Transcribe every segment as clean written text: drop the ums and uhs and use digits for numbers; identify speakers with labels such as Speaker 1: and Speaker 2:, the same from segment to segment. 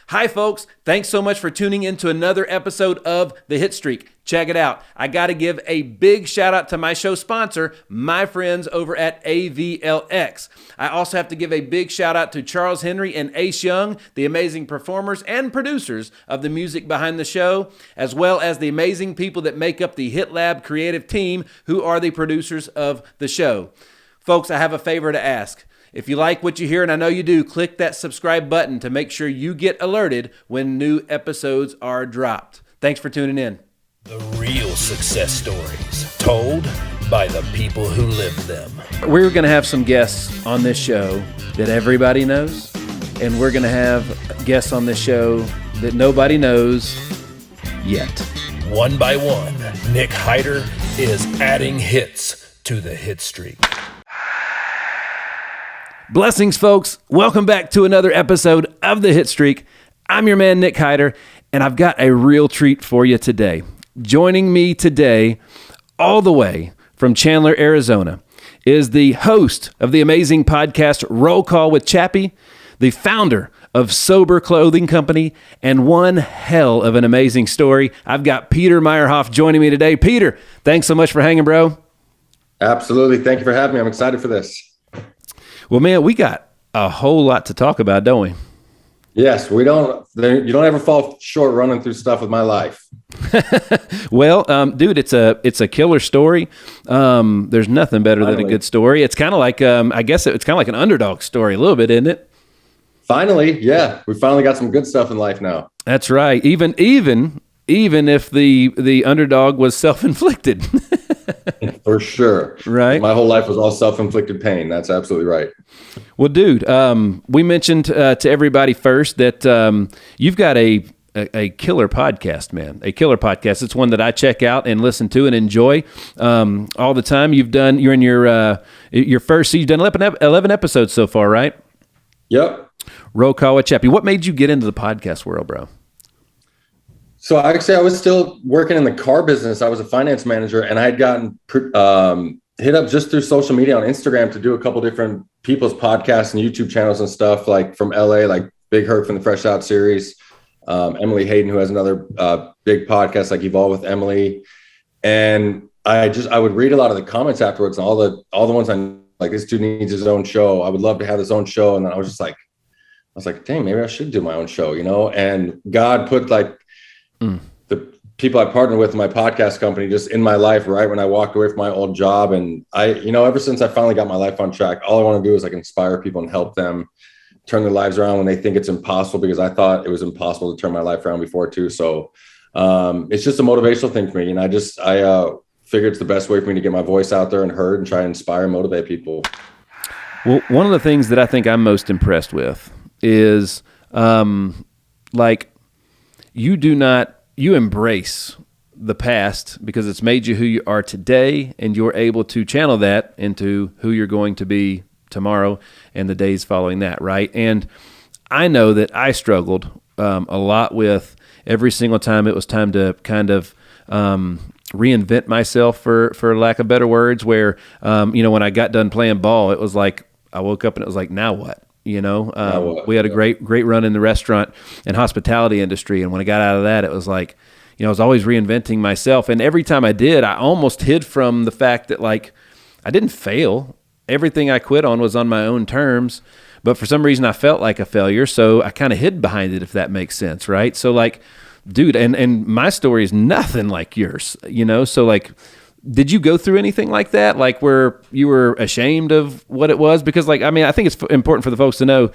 Speaker 1: Hi, folks. Thanks so much for tuning in to another episode of The Hitstreak. Check it out. I got to give a big shout out to my show sponsor, my friends over at AVLX. I also have to give a big shout out to Charles Henry and Ace Young, the amazing performers and producers of the music behind the show, as well as the amazing people that make up the Hit Lab creative team, who are the producers of the show. Folks, I have a favor to ask. If you like what you hear, and I know you do, click that subscribe button to make sure you get alerted when new episodes are dropped. Thanks for tuning in.
Speaker 2: The real success stories told by the people who live them.
Speaker 1: We're going to have some guests on this show that everybody knows, and we're going to have guests on this show that nobody knows yet.
Speaker 2: One by one, Nick Hyder is adding hits to the hit streak.
Speaker 1: Blessings, folks. Welcome back to another episode of The Hit Streak. I'm your man, Nick Hyder, and I've got a real treat for you today. Joining me today, all the way from Chandler, Arizona, is the host of the amazing podcast Roll Call with Chappie, the founder of SOBR Clothing Company, and one hell of an amazing story. I've got Peter Meyerhoff joining me today. Peter, thanks so much for hanging, bro.
Speaker 3: Absolutely. Thank you for having me. I'm excited for this.
Speaker 1: Well, man, we got a whole lot to talk about, don't we?
Speaker 3: Yes, we don't. You don't ever fall short running through stuff with my life.
Speaker 1: Well, dude, it's a killer story. There's nothing better than a good story. It's kind of like, I guess it's kind of like an underdog story a little bit, isn't it?
Speaker 3: Finally, yeah, we finally got some good stuff in life now.
Speaker 1: That's right. Even if the underdog was self-inflicted.
Speaker 3: For sure.
Speaker 1: Right.
Speaker 3: My whole life was all self-inflicted pain. That's absolutely right.
Speaker 1: Well, dude, we mentioned to everybody first that you've got a killer podcast, man. A killer podcast. It's one that I check out and listen to and enjoy all the time. You're in your first season. You've done 11 episodes so far, right?
Speaker 3: Yep.
Speaker 1: Roll Call with Chappie. What made you get into the podcast world, bro?
Speaker 3: So actually, I was still working in the car business. I was a finance manager, and I had gotten hit up just through social media on Instagram to do a couple different people's podcasts and YouTube channels and stuff, like from LA, like Big Herc from the Fresh Out series, Emily Hayden, who has another big podcast, like Evolve with Emily. And I would read a lot of the comments afterwards, and all the ones I'm like, this dude needs his own show. I would love to have his own show. And then I was like, dang, maybe I should do my own show, And God put the people I partnered with in my podcast company just in my life right when I walked away from my old job. And ever since I finally got my life on track, all I want to do is inspire people and help them turn their lives around when they think it's impossible, because I thought it was impossible to turn my life around before too. So it's just a motivational thing for me. And I figured it's the best way for me to get my voice out there and heard and try and inspire and motivate people.
Speaker 1: Well, one of the things that I think I'm most impressed with is you embrace the past because it's made you who you are today, and you're able to channel that into who you're going to be tomorrow and the days following that, right? And I know that I struggled a lot with every single time it was time to kind of reinvent myself, for lack of better words, where, when I got done playing ball, it was like I woke up and it was like, now what? We had a great run in the restaurant and hospitality industry. And when I got out of that, it was like, I was always reinventing myself. And every time I did, I almost hid from the fact that I didn't fail. Everything I quit on was on my own terms, but for some reason I felt like a failure. So I kind of hid behind it, if that makes sense. Right. So dude, and my story is nothing like yours, so did you go through anything like that? Where you were ashamed of what it was? Because I think it's important for the folks to know,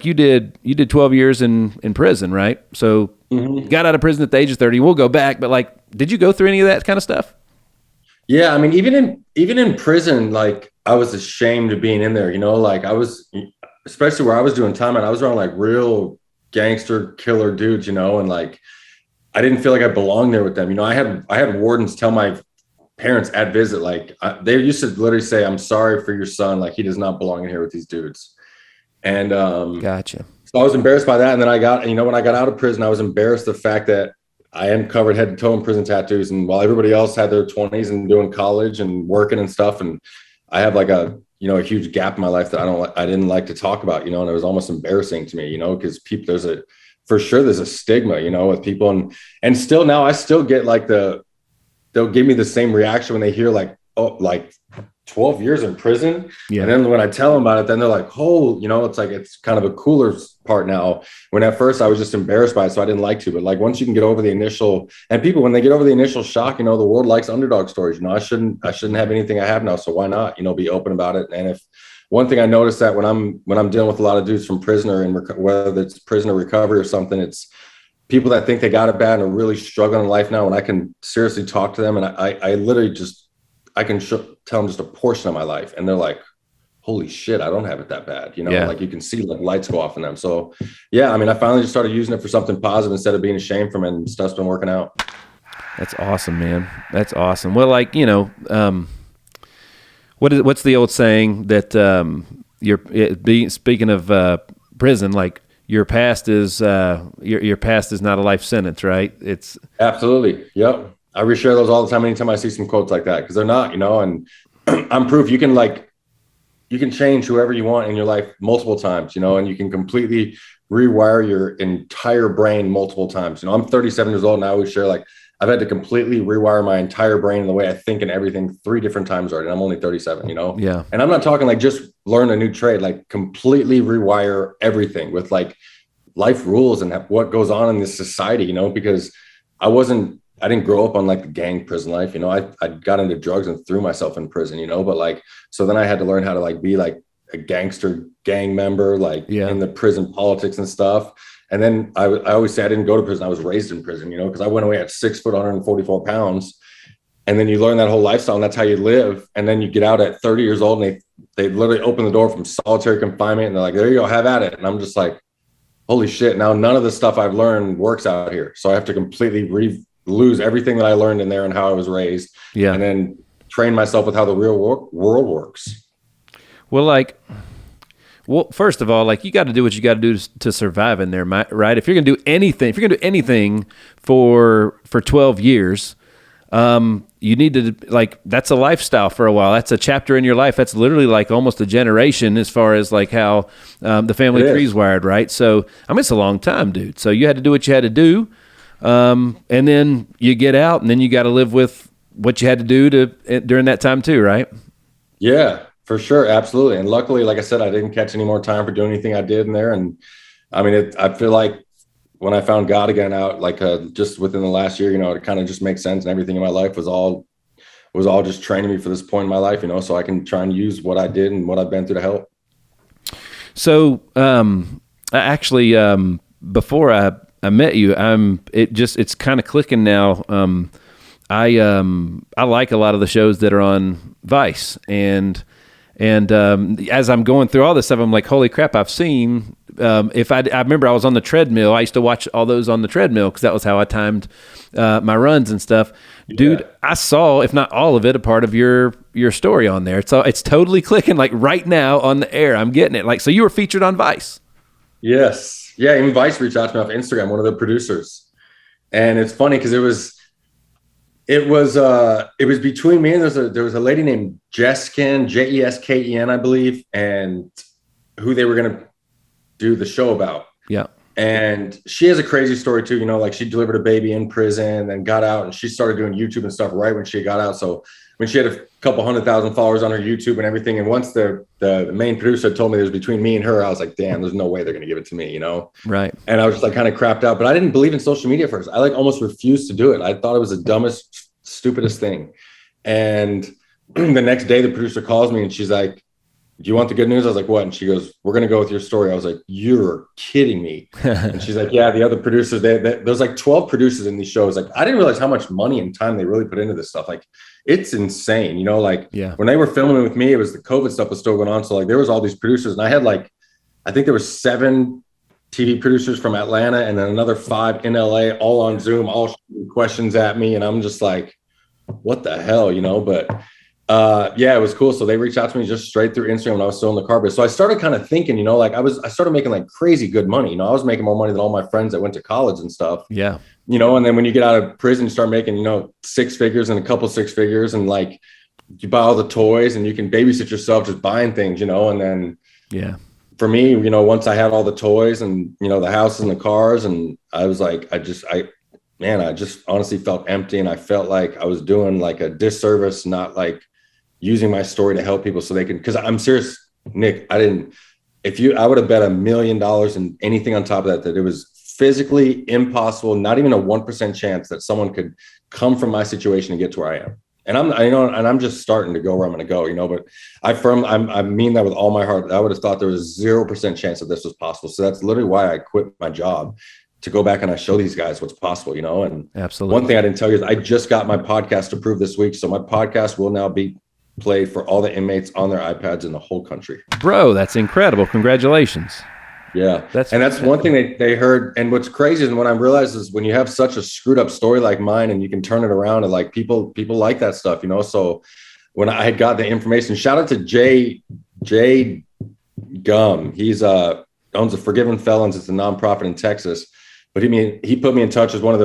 Speaker 1: you did 12 years in prison, right? So got out of prison at the age of 30. We'll go back, but did you go through any of that kind of stuff?
Speaker 3: Yeah. Even in prison, I was ashamed of being in there, I was, especially where I was doing time, and I was around real gangster killer dudes, and I didn't feel like I belonged there with them. I had wardens tell my parents at visit, they used to literally say, "I'm sorry for your son. He does not belong in here with these dudes." And
Speaker 1: gotcha.
Speaker 3: So I was embarrassed by that. And then when I got out of prison, I was embarrassed the fact that I am covered head to toe in prison tattoos. And while everybody else had their 20s and doing college and working and stuff, and I have a huge gap in my life that I didn't like to talk about, and it was almost embarrassing to me, because people, there's a stigma, with people, and still now I still get like they'll give me the same reaction when they hear like, oh, like 12 years in prison. Yeah. And then when I tell them about it, then they're like, oh, it's like, it's kind of a cooler part now, when at first I was just embarrassed by it. So I didn't like to, but like, once you can get over the initial, and people, when they get over the initial shock, the world likes underdog stories. I shouldn't have anything I have now. So why not, be open about it. And if one thing I noticed that when I'm dealing with a lot of dudes from prisoner, and whether it's prisoner recovery or something, it's people that think they got it bad and are really struggling in life now. And I can seriously talk to them. And I literally I can tell them just a portion of my life. And they're like, holy shit, I don't have it that bad. Like you can see like lights go off in them. So yeah, I finally just started using it for something positive instead of being ashamed from it, and stuff's been working out.
Speaker 1: That's awesome, man. That's awesome. Well, like, what's the old saying that speaking of prison, like your past is your past is not a life sentence, right? It's absolutely.
Speaker 3: Yep. I reshare those all the time. Anytime I see some quotes like that, because they're not, and I'm proof you can change whoever you want in your life multiple times, and you can completely rewire your entire brain multiple times. I'm 37 years old, and I always share, like, I've had to completely rewire my entire brain and the way I think and everything 3 different times already. And I'm only 37,
Speaker 1: Yeah.
Speaker 3: And I'm not talking like just learn a new trade, like completely rewire everything with like life rules and what goes on in this society, because I didn't grow up on like the gang prison life. I got into drugs and threw myself in prison, but like, so then I had to learn how to like be like a gangster gang member, like in the prison politics and stuff. And then I always say I didn't go to prison. I was raised in prison, because I went away at 6 foot, 144 pounds. And then you learn that whole lifestyle, and that's how you live. And then you get out at 30 years old, and they literally open the door from solitary confinement, and they're like, there you go, have at it. And I'm just like, holy shit. Now none of the stuff I've learned works out here. So I have to completely lose everything that I learned in there and how I was raised. Yeah. And then train myself with how the real world works.
Speaker 1: Well, first of all, like, you got to do what you got to do to survive in there, right? If you're going to do anything for 12 years, you need to, like, that's a lifestyle for a while. That's a chapter in your life. That's literally like almost a generation as far as like how the family tree's wired, right? So, it's a long time, dude. So you had to do what you had to do. And then you get out, and then you got to live with what you had to do during that time too, right?
Speaker 3: Yeah, for sure. Absolutely. And luckily, like I said, I didn't catch any more time for doing anything I did in there. And I feel like when I found God again out, like just within the last year, it kind of just makes sense. And everything in my life was all just training me for this point in my life, so I can try and use what I did and what I've been through to help. So,
Speaker 1: actually, before I met you, it's kind of clicking now. I like a lot of the shows that are on Vice, and as I'm going through all this stuff, I'm like, holy crap, I've seen, I remember I was on the treadmill. I used to watch all those on the treadmill because that was how I timed my runs and stuff. Dude, yeah. I saw, if not all of it, a part of your story on there. So it's totally clicking, like right now on the air. I'm getting it. Like, so you were featured on Vice.
Speaker 3: Yes. Yeah, even Vice reached out to me off Instagram, one of the producers. And it's funny because it was between me and there was a lady named Jesken, Jesken, I believe, and who they were gonna do the show about.
Speaker 1: Yeah.
Speaker 3: And she has a crazy story too, like she delivered a baby in prison and got out, and she started doing YouTube and stuff right when she got out. So when she had a couple 100,000 followers on her YouTube and everything, and once the main producer told me it was between me and her, I was like, damn, there's no way they're gonna give it to me,
Speaker 1: Right.
Speaker 3: And I was just like kind of crapped out, but I didn't believe in social media first. I like almost refused to do it. I thought it was the dumbest, stupidest thing. And the next day the producer calls me and she's like, do you want the good news? I was like, what? And she goes, we're going to go with your story. I was like, you're kidding me. And she's like, yeah, the other producers, there's like 12 producers in these shows. Like, I didn't realize how much money and time they really put into this stuff. Like, it's insane, when they were filming with me, it was the COVID stuff was still going on. So like, there was all these producers, and I had I think there was 7 TV producers from Atlanta and then another 5 in LA, all on Zoom, all shooting questions at me. And I'm just like, what the hell, but yeah, it was cool. So they reached out to me just straight through Instagram when I was still in the car. So I started kind of thinking, I started making like crazy good money. I was making more money than all my friends that went to college and stuff.
Speaker 1: Yeah.
Speaker 3: And then when you get out of prison, you start making, 6 figures and a couple 6 figures. And like, you buy all the toys and you can babysit yourself just buying things, you know. And then for me, you know, once I had all the toys and, you know, the houses and the cars, and I was like, I just honestly felt empty, and I felt like I was doing like a disservice, not like using my story to help people so they can, because I'm serious, Nick, I would have bet $1 million in anything on top of that it was physically impossible, not even a 1% chance that someone could come from my situation and get to where I am. And I'm just starting to go where I'm going to go, you know, but I mean that with all my heart. I would have thought there was 0% chance that this was possible. So that's literally why I quit my job, to go back and I show these guys what's possible, you know. And
Speaker 1: absolutely,
Speaker 3: one thing I didn't tell you is I just got my podcast approved this week. So my podcast will now be played for all the inmates on their iPads in the whole country.
Speaker 1: Bro, that's incredible. Congratulations.
Speaker 3: Yeah. That's one thing they heard. And what's crazy, and what I realized, is when you have such a screwed up story like mine and you can turn it around, and like people like that stuff, you know. So when I had got the information, shout out to Jay Gum. He's owns a Forgiven Felons. It's a nonprofit in Texas. But he put me in touch with one of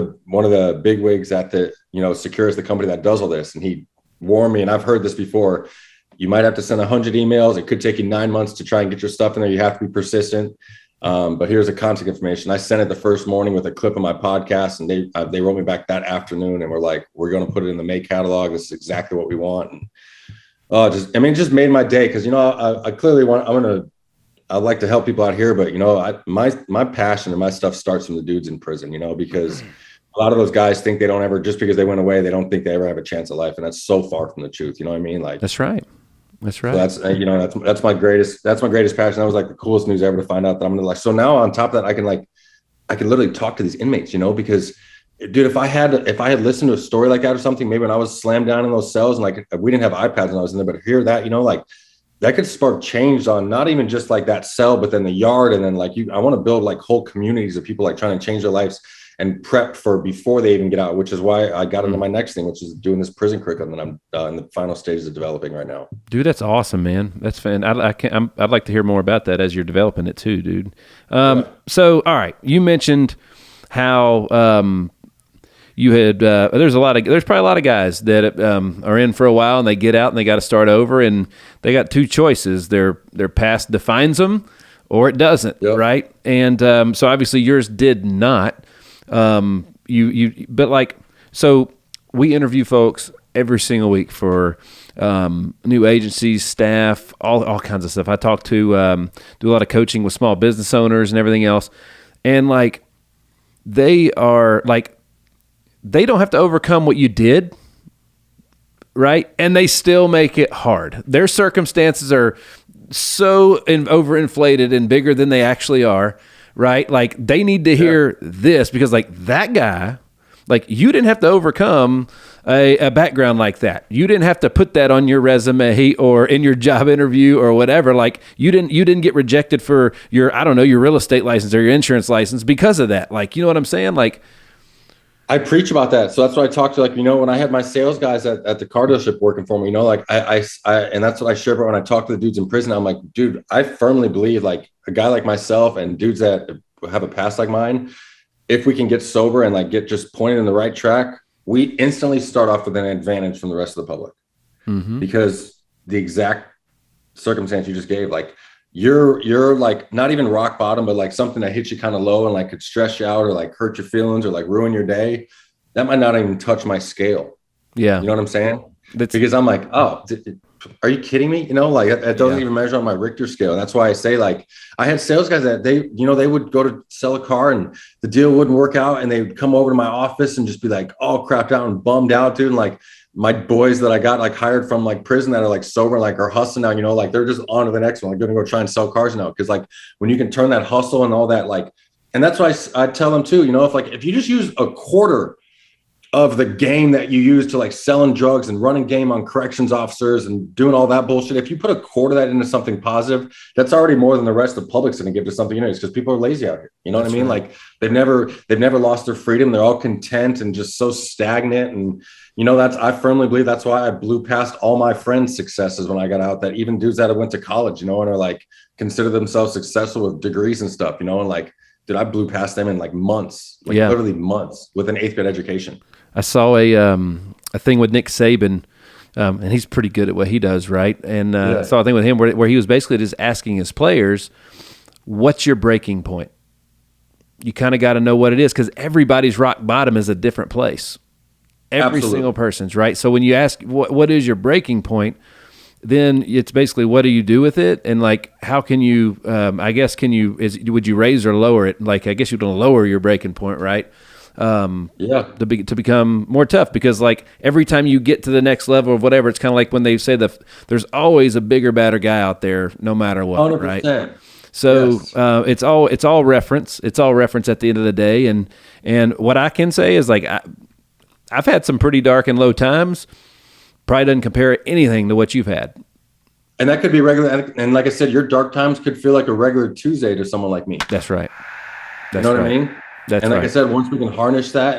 Speaker 3: the big wigs at the, you know, Secure is the company that does all this. And he warned me, and I've heard this before, you might have to send 100 emails. It could take you 9 months to try and get your stuff in there. You have to be persistent. But here's the contact information. I sent it the first morning with a clip of my podcast, and they wrote me back that afternoon and were like, we're going to put it in the May catalog. This is exactly what we want. And it just made my day. Cause, you know, I clearly I'd like to help people out here, but, you know, my passion and my stuff starts from the dudes in prison, you know, because a lot of those guys think they don't ever, just because they went away, they don't think they ever have a chance at life. And that's so far from the truth. You know what I mean? Like,
Speaker 1: that's right. That's right.
Speaker 3: So that's my greatest passion. That was like the coolest news ever, to find out that I'm going to, like, so now on top of that, I can literally talk to these inmates, you know, because dude, if I had listened to a story like that or something, maybe when I was slammed down in those cells and like, we didn't have iPads when I was in there, but hear that, you know, like that could spark change on not even just like that cell, but then the yard. And then like I want to build like whole communities of people like trying to change their lives and prep for before they even get out, which is why I got into my next thing, which is doing this prison curriculum that I'm in the final stages of developing right now. Dude,
Speaker 1: that's awesome, man. That's fan. I'd like to hear more about that as you're developing it too, dude. So, all right, you mentioned how you had there's probably a lot of guys that are in for a while and they get out and they got to start over, and they got two choices: their past defines them or it doesn't, right? And so obviously yours did not. But like, so we interview folks every single week for new agencies, staff, all kinds of stuff. I talk to do a lot of coaching with small business owners and everything else, and like they don't have to overcome what you did, right? And they still make it hard. Their circumstances are so overinflated and bigger than they actually are, right? Like they need to hear this, because like that guy, like you didn't have to overcome a background like that. You didn't have to put that on your resume or in your job interview or whatever. Like you didn't get rejected for your real estate license or your insurance license because of that. Like, you know what I'm saying? Like,
Speaker 3: I preach about that. So that's what I talk to, like, you know, when I had my sales guys at the car dealership working for me, you know, like I and that's what I share about when I talk to the dudes in prison. I'm like, dude, I firmly believe like a guy like myself and dudes that have a past like mine, if we can get sober and like get just pointed in the right track, we instantly start off with an advantage from the rest of the public. Mm-hmm. Because the exact circumstance you just gave, like you're like not even rock bottom, but like something that hits you kind of low and like could stress you out or like hurt your feelings or like ruin your day. That might not even touch my scale. Yeah. You know what I'm saying? Because I'm like, oh, are you kidding me? You know, like it doesn't even measure on my Richter scale. And that's why I say, like, I had sales guys that they would go to sell a car and the deal wouldn't work out. And they would come over to my office and just be like, all crapped out and bummed out, dude. And like my boys that I got like hired from like prison that are like sober, like are hustling now, you know, like they're just on to the next one. Like going to go try and sell cars now. Cause like when you can turn that hustle and all that, like, and that's why I tell them too, you know, if you just use a quarter of the game that you use to like selling drugs and running game on corrections officers and doing all that bullshit, if you put a quarter of that into something positive, that's already more than the rest of the public's going to give to something, you know, because people are lazy out here. You know what I mean? Right. Like they've never lost their freedom. They're all content and just so stagnant. And, you know, I firmly believe that's why I blew past all my friends' successes when I got out, that even dudes that went to college, you know, and are like, consider themselves successful with degrees and stuff, you know, and like, dude, I blew past them in like months, literally months with an 8th grade education.
Speaker 1: I saw a thing with Nick Saban And he's pretty good at what he does, right? And so I think with him, where he was basically just asking his players, what's your breaking point? You kind of got to know what it is, because everybody's rock bottom is a different place. Every single person's, right? So when you ask what is your breaking point, then it's basically what do you do with it, and like how can you? I guess would you raise or lower it? Like I guess you're going to lower your breaking point, right? To become more tough, because like every time you get to the next level of whatever, it's kind of like when they say there's always a bigger, badder guy out there, no matter what, 100%. Right? So it's all reference. It's all reference at the end of the day, and what I can say is like I've had some pretty dark and low times. Probably doesn't compare anything to what you've had.
Speaker 3: And that could be regular. And like I said, your dark times could feel like a regular Tuesday to someone like me.
Speaker 1: That's right.
Speaker 3: You know what I mean?
Speaker 1: That's
Speaker 3: and like
Speaker 1: right.
Speaker 3: I said, once we can harness that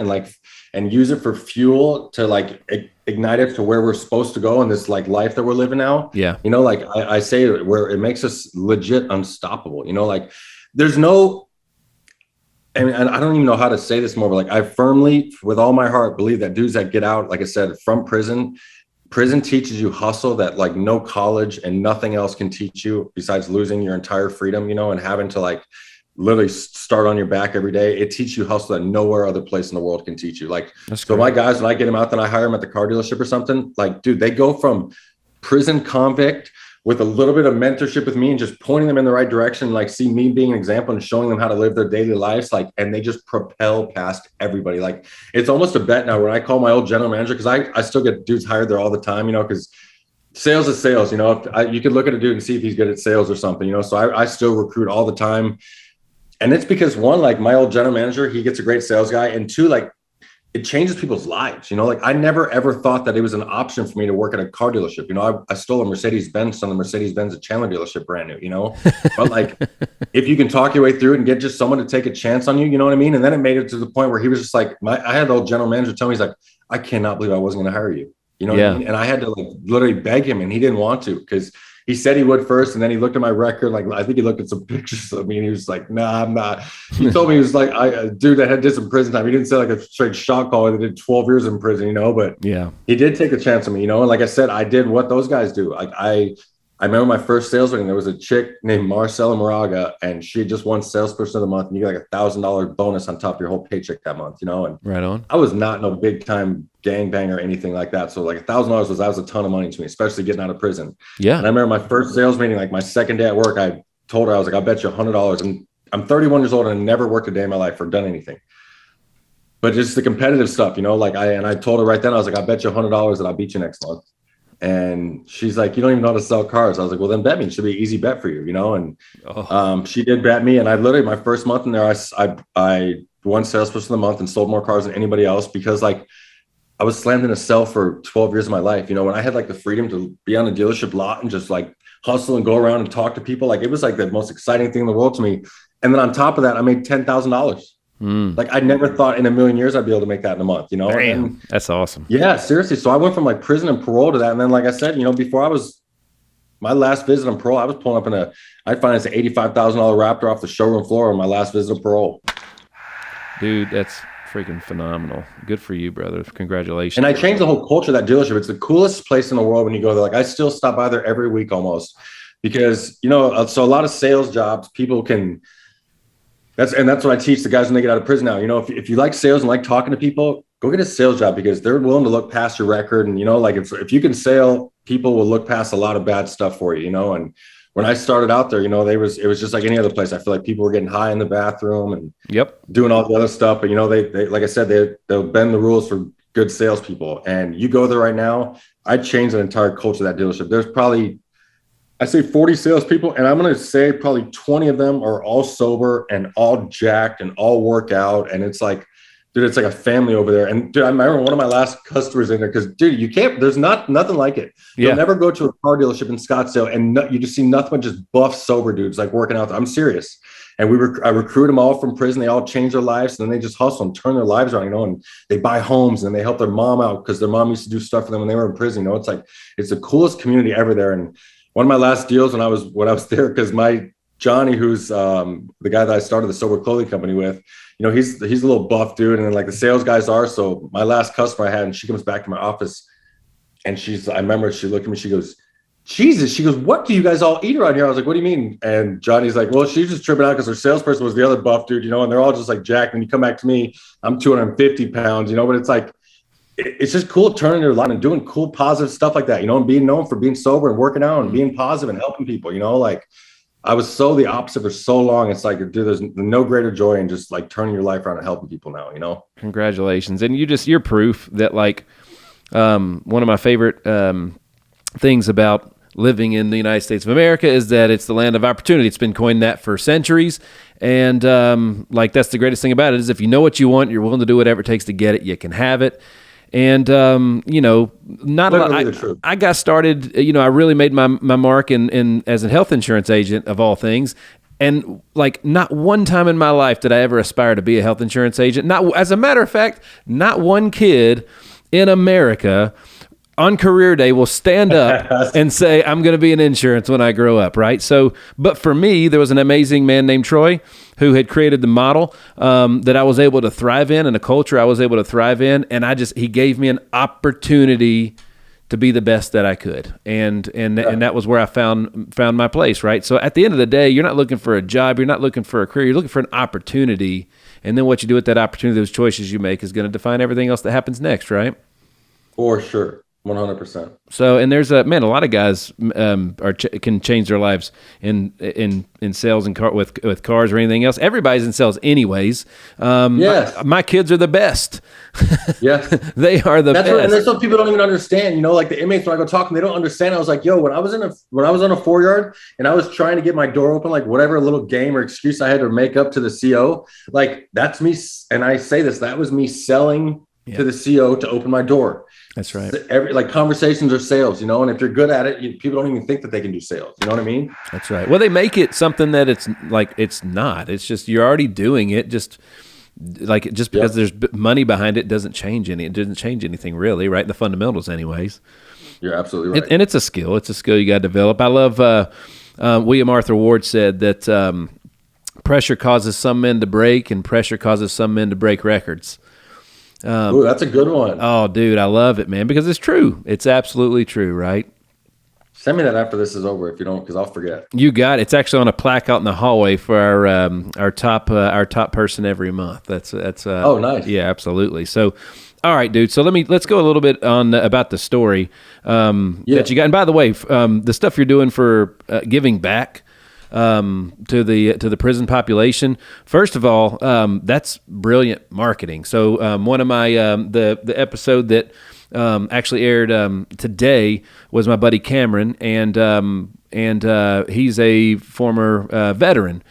Speaker 3: and use it for fuel to like ignite it to where we're supposed to go in this like life that we're living now.
Speaker 1: Yeah.
Speaker 3: You know, like I say, where it makes us legit unstoppable. You know, like there's no, and I don't even know how to say this more, but like I firmly, with all my heart, believe that dudes that get out, like I said, from prison teaches you hustle that like no college and nothing else can teach you besides losing your entire freedom, you know, and having to like literally start on your back every day. It teaches you hustle that nowhere other place in the world can teach you. Like, so my guys, when I get them out, then I hire them at the car dealership or something, like, dude, they go from prison convict with a little bit of mentorship with me and just pointing them in the right direction, like see me being an example and showing them how to live their daily lives. Like, and they just propel past everybody. Like it's almost a bet now when I call my old general manager, cause I still get dudes hired there all the time, you know, cause sales is sales, you know, you could look at a dude and see if he's good at sales or something, you know? So I still recruit all the time. And it's because one, like my old general manager, he gets a great sales guy. And two, like it changes people's lives. You know, like I never, ever thought that it was an option for me to work at a car dealership. You know, I stole a Mercedes-Benz on the Mercedes-Benz at Chandler dealership, brand new, you know, but like, if you can talk your way through it and get just someone to take a chance on you, you know what I mean? And then it made it to the point where he was just like, I had the old general manager tell me, he's like, I cannot believe I wasn't going to hire you. You know what I mean? And I had to like literally beg him, and he didn't want to, because he said he would first, and then he looked at my record. Like I think he looked at some pictures of me, and he was like, "Nah, I'm not." He told me he was like, "I dude that did some prison time." He didn't say like a straight shot call that did 12 years in prison, you know. But
Speaker 1: yeah,
Speaker 3: he did take a chance on me, you know. And like I said, I did what those guys do. Like I remember my first sales meeting. There was a chick named Marcella Moraga, and she just won salesperson of the month, and you get like $1,000 bonus on top of your whole paycheck that month, you know. And
Speaker 1: right on.
Speaker 3: I was not no big time gangbang or anything like that. So like $1,000 that was a ton of money to me, especially getting out of prison.
Speaker 1: Yeah.
Speaker 3: And I remember my first sales meeting, like my second day at work, I told her, I was like, I bet you $100. And I'm 31 years old and I never worked a day in my life or done anything. But just the competitive stuff, you know, like I told her right then, I was like, I bet you $100 that I'll beat you next month. And she's like, you don't even know how to sell cars. I was like, well, then bet me. It should be an easy bet for you, you know? And she did bet me. And I literally, my first month in there, I won salesperson of the month and sold more cars than anybody else, because like I was slammed in a cell for 12 years of my life. You know, when I had like the freedom to be on a dealership lot and just like hustle and go around and talk to people, like it was like the most exciting thing in the world to me. And then on top of that, I made $10,000. Like I never thought in a million years I'd be able to make that in a month, you know?
Speaker 1: Damn,
Speaker 3: and,
Speaker 1: that's awesome.
Speaker 3: Yeah, seriously. So I went from like prison and parole to that. And then, like I said, you know, before my last visit on parole, I was pulling up I'd finance an $85,000 Raptor off the showroom floor on my last visit of parole.
Speaker 1: Dude, that's freaking phenomenal. Good for you, brother. Congratulations.
Speaker 3: And I changed the whole culture of that dealership. It's the coolest place in the world when you go there. Like I still stop by there every week almost, because, you know, so a lot of sales jobs, people can, that's what I teach the guys when they get out of prison now. You know, if you like sales and like talking to people, go get a sales job, because they're willing to look past your record. And, you know, like if you can sell, people will look past a lot of bad stuff for you, you know. And when I started out there, you know, it was just like any other place. I feel like people were getting high in the bathroom and doing all the other stuff. But, you know, they like I said, they'll bend the rules for good salespeople. And you go there right now, I changed the entire culture of that dealership. There's probably, I say 40 salespeople, and I'm going to say probably 20 of them are all sober and all jacked and all work out. And it's like, dude, it's like a family over there. And dude, I remember one of my last customers in there, because dude, you can't, there's nothing like it. You'll never go to a car dealership in Scottsdale and you just see nothing but just buff, sober dudes like working out there. I'm serious. And I recruit them all from prison. They all change their lives, and then they just hustle and turn their lives around, you know, and they buy homes and they help their mom out because their mom used to do stuff for them when they were in prison. You know, it's the coolest community ever there. And one of my last deals when I was there, because my Johnny, who's the guy that I started the Sober Clothing Company with, you know, he's a little buff dude, and then like the sales guys are. So my last customer I had, and she comes back to my office, And I remember she looked at me, she goes, Jesus, she goes, what do you guys all eat around here? I was like, what do you mean? And Johnny's like, well, she's just tripping out because her salesperson was the other buff dude, and they're all just like jacked. And you come back to me, I'm 250 pounds, but it's like, it's just cool turning your light and doing cool, positive stuff like that, and being known for being sober and working out and being positive and helping people, like I was so the opposite for so long. It's like, dude, there's no greater joy in just like turning your life around and helping people now,
Speaker 1: Congratulations. And you're proof that like, one of my favorite, things about living in the United States of America is that it's the land of opportunity. It's been coined that for centuries. And, like, that's the greatest thing about it is if you know what you want, you're willing to do whatever it takes to get it, you can have it. And, not a lot. I got started, I really made my mark in as a health insurance agent of all things. And like not one time in my life did I ever aspire to be a health insurance agent. Not, as a matter of fact, not one kid in America on career day will stand up and say, I'm going to be in insurance when I grow up, right? So, but for me, there was an amazing man named Troy who had created the model that I was able to thrive in and a culture I was able to thrive in. And he gave me an opportunity to be the best that I could. And that was where I found my place, right? So at the end of the day, you're not looking for a job. You're not looking for a career. You're looking for an opportunity. And then what you do with that opportunity, those choices you make is going to define everything else that happens next, right?
Speaker 3: For sure. 100%.
Speaker 1: So, and there's a lot of guys can change their lives in sales and with cars or anything else. Everybody's in sales anyways.
Speaker 3: Yes.
Speaker 1: My kids are the best.
Speaker 3: Yes.
Speaker 1: They are the best.
Speaker 3: Right. And there's some people don't even understand, like the inmates, when I go talk and they don't understand. I was like, yo, when I was on a 4-yard and I was trying to get my door open, like whatever little game or excuse I had to make up to the CO, like that's me. And I say this, that was me selling to the CO to open my door.
Speaker 1: That's right.
Speaker 3: Like conversations are sales, and if you're good at it, people don't even think that they can do sales. You know what I mean?
Speaker 1: That's right. Well, they make it something that it's not. It's just you're already doing it. Just because there's money behind it doesn't change it doesn't change anything really, right? The fundamentals, anyways.
Speaker 3: You're absolutely right.
Speaker 1: And it's a skill. It's a skill you got to develop. I love William Arthur Ward said that pressure causes some men to break, and pressure causes some men to break records.
Speaker 3: Ooh, that's a good one.
Speaker 1: Oh, dude, I love it, man, because it's true. It's absolutely true, right?
Speaker 3: Send me that after this is over, if you don't, because I'll forget.
Speaker 1: You got it. It's actually on a plaque out in the hallway for our top person every month. That's
Speaker 3: oh, nice.
Speaker 1: Yeah, absolutely. So, all right, dude. So let's go a little bit on about the story that you got. And by the way, the stuff you're doing for giving back to the prison population. First of all, that's brilliant marketing. So one of my the episode that actually aired today was my buddy Cameron, and he's a former veteran.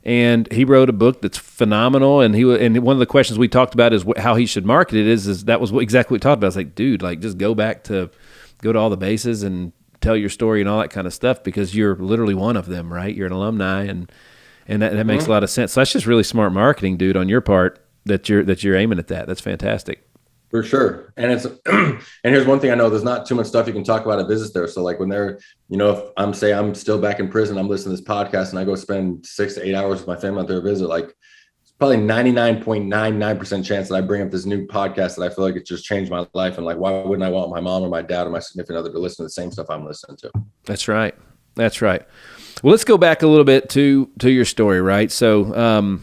Speaker 1: And he wrote a book that's phenomenal. And one of the questions we talked about is how he should market it. Is that was exactly what we talked about. I was like, dude, like just go to all the bases and tell your story and all that kind of stuff, because you're literally one of them, right? You're an alumni, and that makes a lot of sense. So that's just really smart marketing, dude, on your part that you're aiming at that. That's fantastic.
Speaker 3: For sure. And it's and here's one thing I know: there's not too much stuff you can talk about at business there. So like when they're, if I'm still back in prison, I'm listening to this podcast and I go spend 6 to 8 hours with my family out there to visit, like it's probably 99.99% chance that I bring up this new podcast that I feel like it just changed my life. And like, why wouldn't I want my mom or my dad or my significant other to listen to the same stuff I'm listening to? That's right.
Speaker 1: Well, let's go back a little bit to your story, right? So,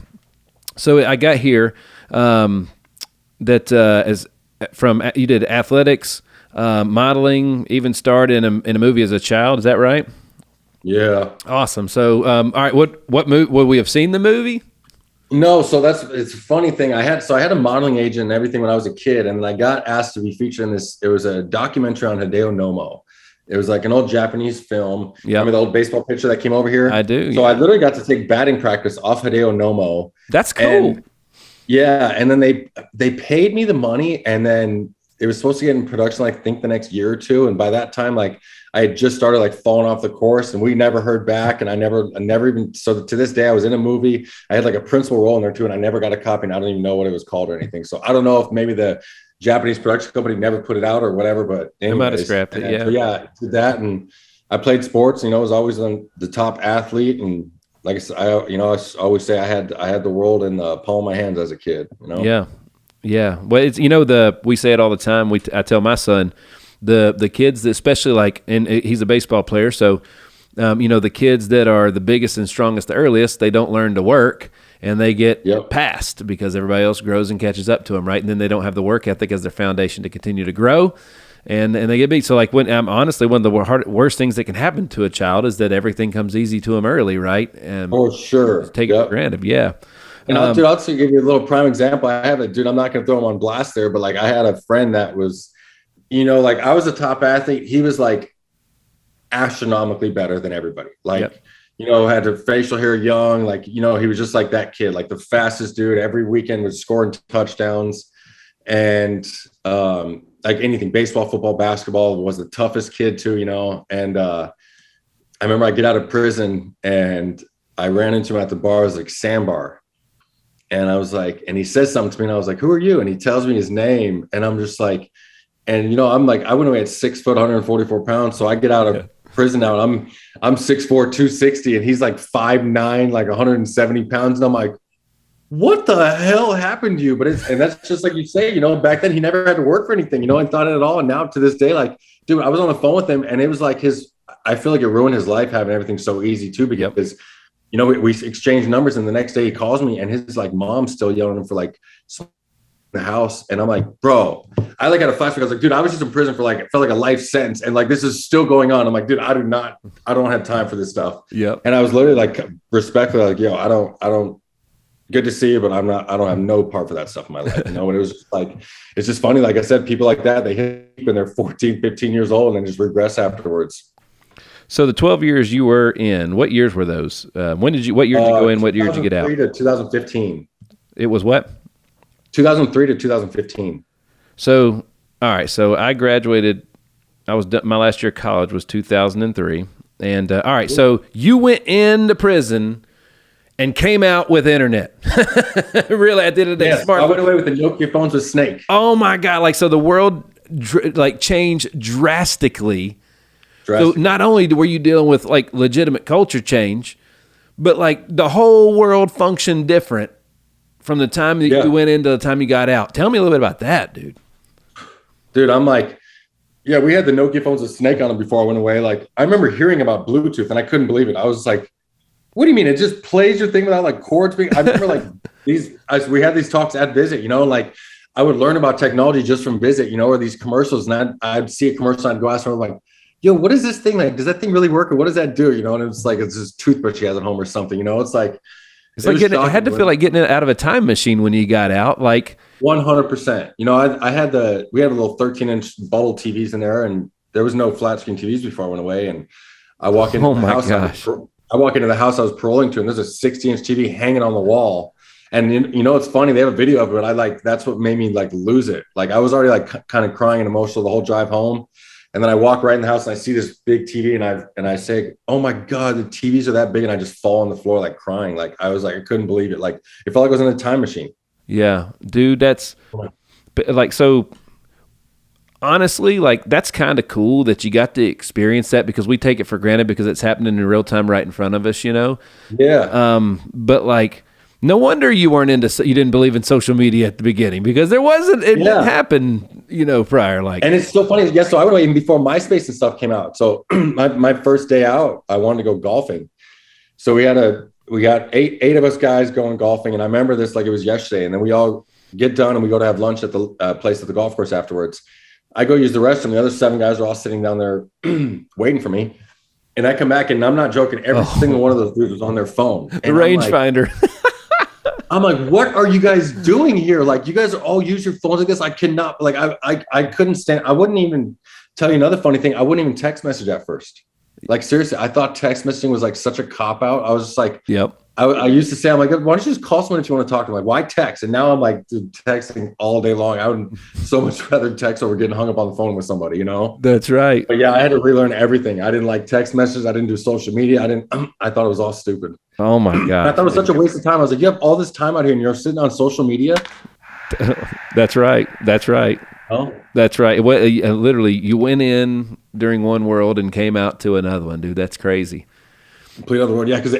Speaker 1: so I got here that as from you did athletics, modeling, even starred in a movie as a child. Is that right?
Speaker 3: Yeah.
Speaker 1: Awesome. So, all right, what movie would we have seen the movie?
Speaker 3: No, so it's a funny thing. I had a modeling agent and everything when I was a kid, and I got asked to be featured in this. It was a documentary on Hideo Nomo. It was like an old Japanese film. Yeah. Remember the old baseball pitcher that came over here?
Speaker 1: I do.
Speaker 3: So I literally got to take batting practice off Hideo Nomo.
Speaker 1: That's cool.
Speaker 3: And then they paid me the money, and then it was supposed to get in production, I think the next year or two. And by that time, like I had just started like falling off the course, and we never heard back. And I never even, so to this day, I was in a movie. I had like a principal role in there too, and I never got a copy, and I don't even know what it was called or anything. So I don't know if maybe the Japanese production company never put it out or whatever, but
Speaker 1: they might have scrapped it. Yeah.
Speaker 3: So yeah, did that. And I played sports, I was always the top athlete. And like I said, I always say I had the world in the palm of my hands as a kid,
Speaker 1: Yeah. Yeah. Well, it's, we say it all the time. I tell my son, the kids, that especially like, and he's a baseball player, so the kids that are the biggest and strongest, the earliest, they don't learn to work, and they get passed because everybody else grows and catches up to them, right? And then they don't have the work ethic as their foundation to continue to grow, and they get beat. So like honestly, one of the worst things that can happen to a child is that everything comes easy to them early, right? And
Speaker 3: for sure,
Speaker 1: take it for granted. Yeah.
Speaker 3: And I'll just give you a little prime example. I have I'm not going to throw him on blast there, but like I had a friend that was, like I was a top athlete. He was like astronomically better than everybody. Like, had a facial hair young, like, he was just like that kid, like the fastest dude. Every weekend was scoring touchdowns and like anything, baseball, football, basketball, was the toughest kid too, And I remember I get out of prison and I ran into him at the bar. It was like Sandbar. And I was like, and he says something to me and I was like, who are you? And he tells me his name. And I'm just like, and I'm like, I went away at 6 foot, 144 pounds. So I get out of prison now and I'm 6'4", 260, and he's like 5'9", like 170 pounds. And I'm like, what the hell happened to you? But and that's just like you say, back then he never had to work for anything, and thought it at all. And now to this day, like, dude, I was on the phone with him and it was like I feel like it ruined his life having everything so easy too, because we exchanged numbers, and the next day he calls me and his like mom's still yelling at him for like the house. And I'm like, bro, I like had a flashback. I was like, dude, I was just in prison for like, it felt like a life sentence. And like, this is still going on. I'm like, dude, I don't have time for this stuff. Yeah. And I was literally like respectfully like, yo, I don't good to see you, but I don't have no part for that stuff in my life. And it was just like, it's just funny. Like I said, people like that, they hit when they're 14, 15 years old and then just regress afterwards.
Speaker 1: So the 12 years you were in, what years were those? What year did you go in? What year did you get out?
Speaker 3: 2003 to 2015.
Speaker 1: It was what?
Speaker 3: 2003 to 2015.
Speaker 1: So, all right. So I graduated. My last year of college was 2003. And all right. So you went into prison and came out with internet. Really, at the end of the day,
Speaker 3: yes,
Speaker 1: smart.
Speaker 3: I went away with the Nokia phones with Snake.
Speaker 1: Oh my God! Like, so the world changed drastically. So not only were you dealing with like legitimate culture change, but like the whole world functioned different from the time that you went in to the time you got out. Tell me a little bit about that, dude.
Speaker 3: Dude, I'm like, yeah, we had the Nokia phones with Snake on them before I went away. Like, I remember hearing about Bluetooth and I couldn't believe it. I was like, what do you mean? It just plays your thing without like cords being, I remember like we had these talks at Visit, like I would learn about technology just from Visit, or these commercials, and I'd see a commercial and I'd go ask someone like, yo, what is this thing? Like, does that thing really work? Or what does that do? And it's like, it's this toothbrush he has at home or something, it's like,
Speaker 1: it had to feel like getting it out of a time machine when you got out. Like
Speaker 3: 100%, we had a little 13-inch bubble TVs in there, and there was no flat screen TVs before I went away. And I walk into the house.
Speaker 1: Gosh.
Speaker 3: I walk into the house I was paroling to, and there's a 60-inch TV hanging on the wall. And it's funny, they have a video of it. That's what made me like lose it. Like I was already like kind of crying and emotional the whole drive home. And then I walk right in the house and I see this big TV and I say, oh my God, the TVs are that big. And I just fall on the floor, like crying. Like I was like, I couldn't believe it. Like it felt like I was in a time machine.
Speaker 1: Yeah, dude, that's like, so honestly, like that's kind of cool that you got to experience that, because we take it for granted because it's happening in real time right in front of us,
Speaker 3: Yeah.
Speaker 1: But like, no wonder you didn't believe in social media at the beginning, because it didn't happen, prior. Like,
Speaker 3: and it's so funny. Yes. So I went away even before MySpace and stuff came out. So my first day out, I wanted to go golfing. So we got eight of us guys going golfing. And I remember this like it was yesterday. And then we all get done and we go to have lunch at the place at the golf course afterwards. I go use the restroom. The other 7 guys are all sitting down there waiting for me. And I come back, and I'm not joking, every single one of those dudes was on their phone.
Speaker 1: The rangefinder.
Speaker 3: I'm like, what are you guys doing here? Like, you guys all use your phones like this. I cannot, like, I couldn't stand. I wouldn't even tell you another funny thing. I wouldn't even text message at first. Like, seriously, I thought text messaging was like such a cop out. I was just like,
Speaker 1: yep.
Speaker 3: I used to say, I'm like, why don't you just call someone if you want to talk to them? Like, why text? And now I'm like, dude, texting all day long. I would so much rather text over getting hung up on the phone with somebody,
Speaker 1: That's right.
Speaker 3: But yeah, I had to relearn everything. I didn't like text messages. I didn't do social media. I thought it was all stupid.
Speaker 1: Oh my God.
Speaker 3: I thought it was such a waste of time. I was like, you have all this time out here and you're sitting on social media.
Speaker 1: That's right.
Speaker 3: Oh,
Speaker 1: that's right. Literally, you went in during one world and came out to another one, dude. That's crazy.
Speaker 3: Complete other world. Yeah. Cause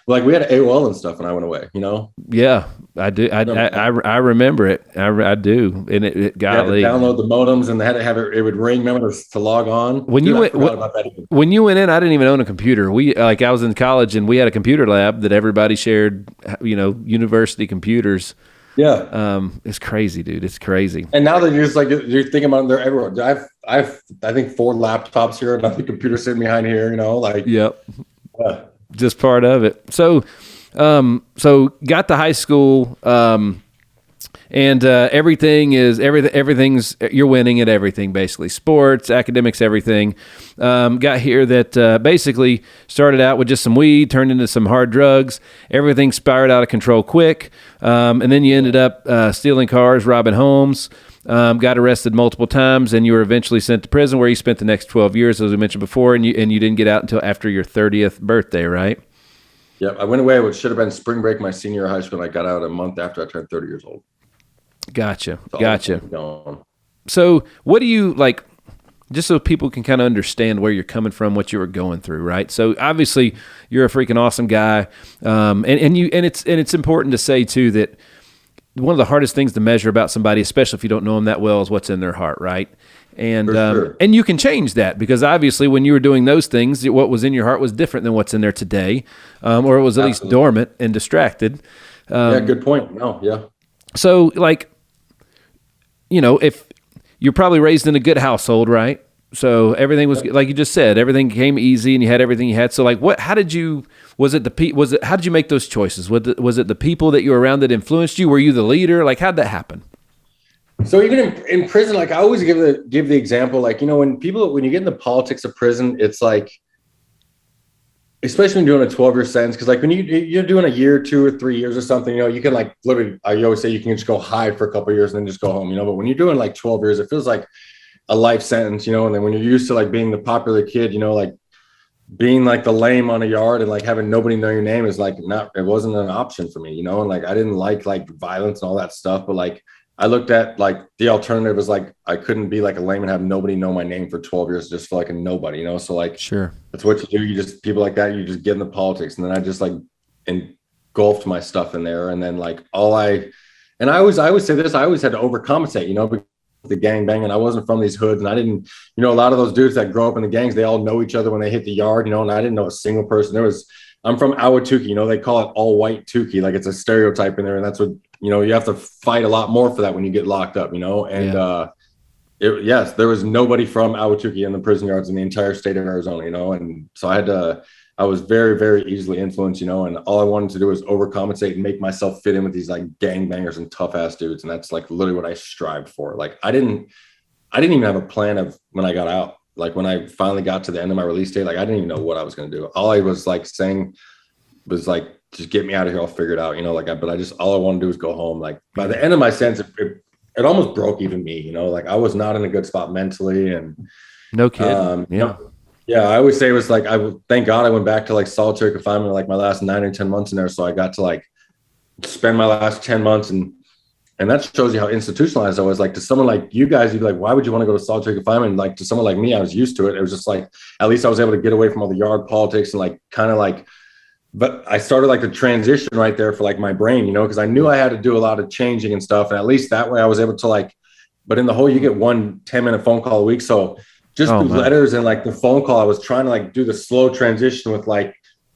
Speaker 3: like we had AOL and stuff when I went away, you know?
Speaker 1: Yeah, I do. I remember it. I do. And it golly.
Speaker 3: You had to download the modems and they had to have it would ring, remember, to log on.
Speaker 1: When you went when you went in, I didn't even own a computer. I was in college and we had a computer lab that everybody shared, university computers.
Speaker 3: Yeah.
Speaker 1: It's crazy, dude. It's crazy.
Speaker 3: And now that you're just like, you're thinking about them, they're everywhere. I've I think 4 laptops here, another computer sitting behind here, like.
Speaker 1: Yep.
Speaker 3: Yeah.
Speaker 1: Just part of it. So got to high school, and everything's you're winning at everything, basically sports, academics, everything. Got here that basically started out with just some weed, turned into some hard drugs. Everything spiraled out of control quick, and then you ended up stealing cars, robbing homes. Got arrested multiple times, and you were eventually sent to prison, where you spent the next 12 years, as we mentioned before, and you didn't get out until after your 30th birthday, right?
Speaker 3: Yep. I went away, which should have been spring break my senior year of high school, and I got out a month after I turned 30 years old.
Speaker 1: Gotcha. So what do you like, just so people can kind of understand where you're coming from, what you were going through, right? So obviously you're a freaking awesome guy. And it's important to say too, that one of the hardest things to measure about somebody, especially if you don't know them that well, is what's in their heart, right? And
Speaker 3: sure.
Speaker 1: And you can change that, because obviously when you were doing those things, what was in your heart was different than what's in there today, or it was at least dormant and distracted.
Speaker 3: Yeah, good point. No, yeah.
Speaker 1: So like, if you're probably raised in a good household, right? So everything was, like you just said, everything came easy and you had everything you had. So like how did you make those choices? Was it the people that you were around that influenced you? Were you the leader? Like, how'd that happen?
Speaker 3: So even in prison, like I always give the example, like, when you get into politics of prison, it's like, especially when you're doing a 12-year sentence, because like when you're doing a year, 2 or 3 years or something, you can like literally, I always say you can just go hide for a couple of years and then just go home, but when you're doing like 12 years, it feels like a life sentence, and then when you're used to like being the popular kid, like being like the lame on a yard and like having nobody know your name is like it wasn't an option for me, and like I didn't like violence and all that stuff, but like I looked at like the alternative is like I couldn't be like a lame and have nobody know my name for 12 years, just feel like a nobody, so like sure, that's what you do. You just, people like that, you just get into politics, and then I just like engulfed my stuff in there, and then like I always say this, I always had to overcompensate, because the gang banging, I wasn't from these hoods, and I didn't, a lot of those dudes that grow up in the gangs, they all know each other when they hit the yard, and I didn't know a single person. I'm from Ahwatukee, they call it all white Tukey, like it's a stereotype in there, and that's what, you have to fight a lot more for that when you get locked up, and yes, there was nobody from Ahwatukee in the prison yards in the entire state of Arizona, and so I was very, very easily influenced, and all I wanted to do was overcompensate and make myself fit in with these like gangbangers and tough ass dudes. And that's like literally what I strived for. Like I didn't even have a plan of when I got out. Like when I finally got to the end of my release date, like I didn't even know what I was going to do. All I was like saying was like, just get me out of here. I'll figure it out, all I want to do was go home. Like by the end of my sentence, it almost broke even me, like I was not in a good spot mentally, and
Speaker 1: no kidding.
Speaker 3: Yeah, I always say it was like, thank God I went back to like solitary confinement like my last 9 or 10 months in there. So I got to like spend my last 10 months, and that shows you how institutionalized I was. Like to someone like you guys, you'd be like, why would you want to go to solitary confinement? Like to someone like me, I was used to it. It was just like, at least I was able to get away from all the yard politics and like kind of like, but I started like the transition right there for like my brain, because I knew I had to do a lot of changing and stuff. And at least that way I was able to like, but in the whole, you get 1 10-minute phone call a week. So just through letters and like the phone call, I was trying to like do the slow transition with like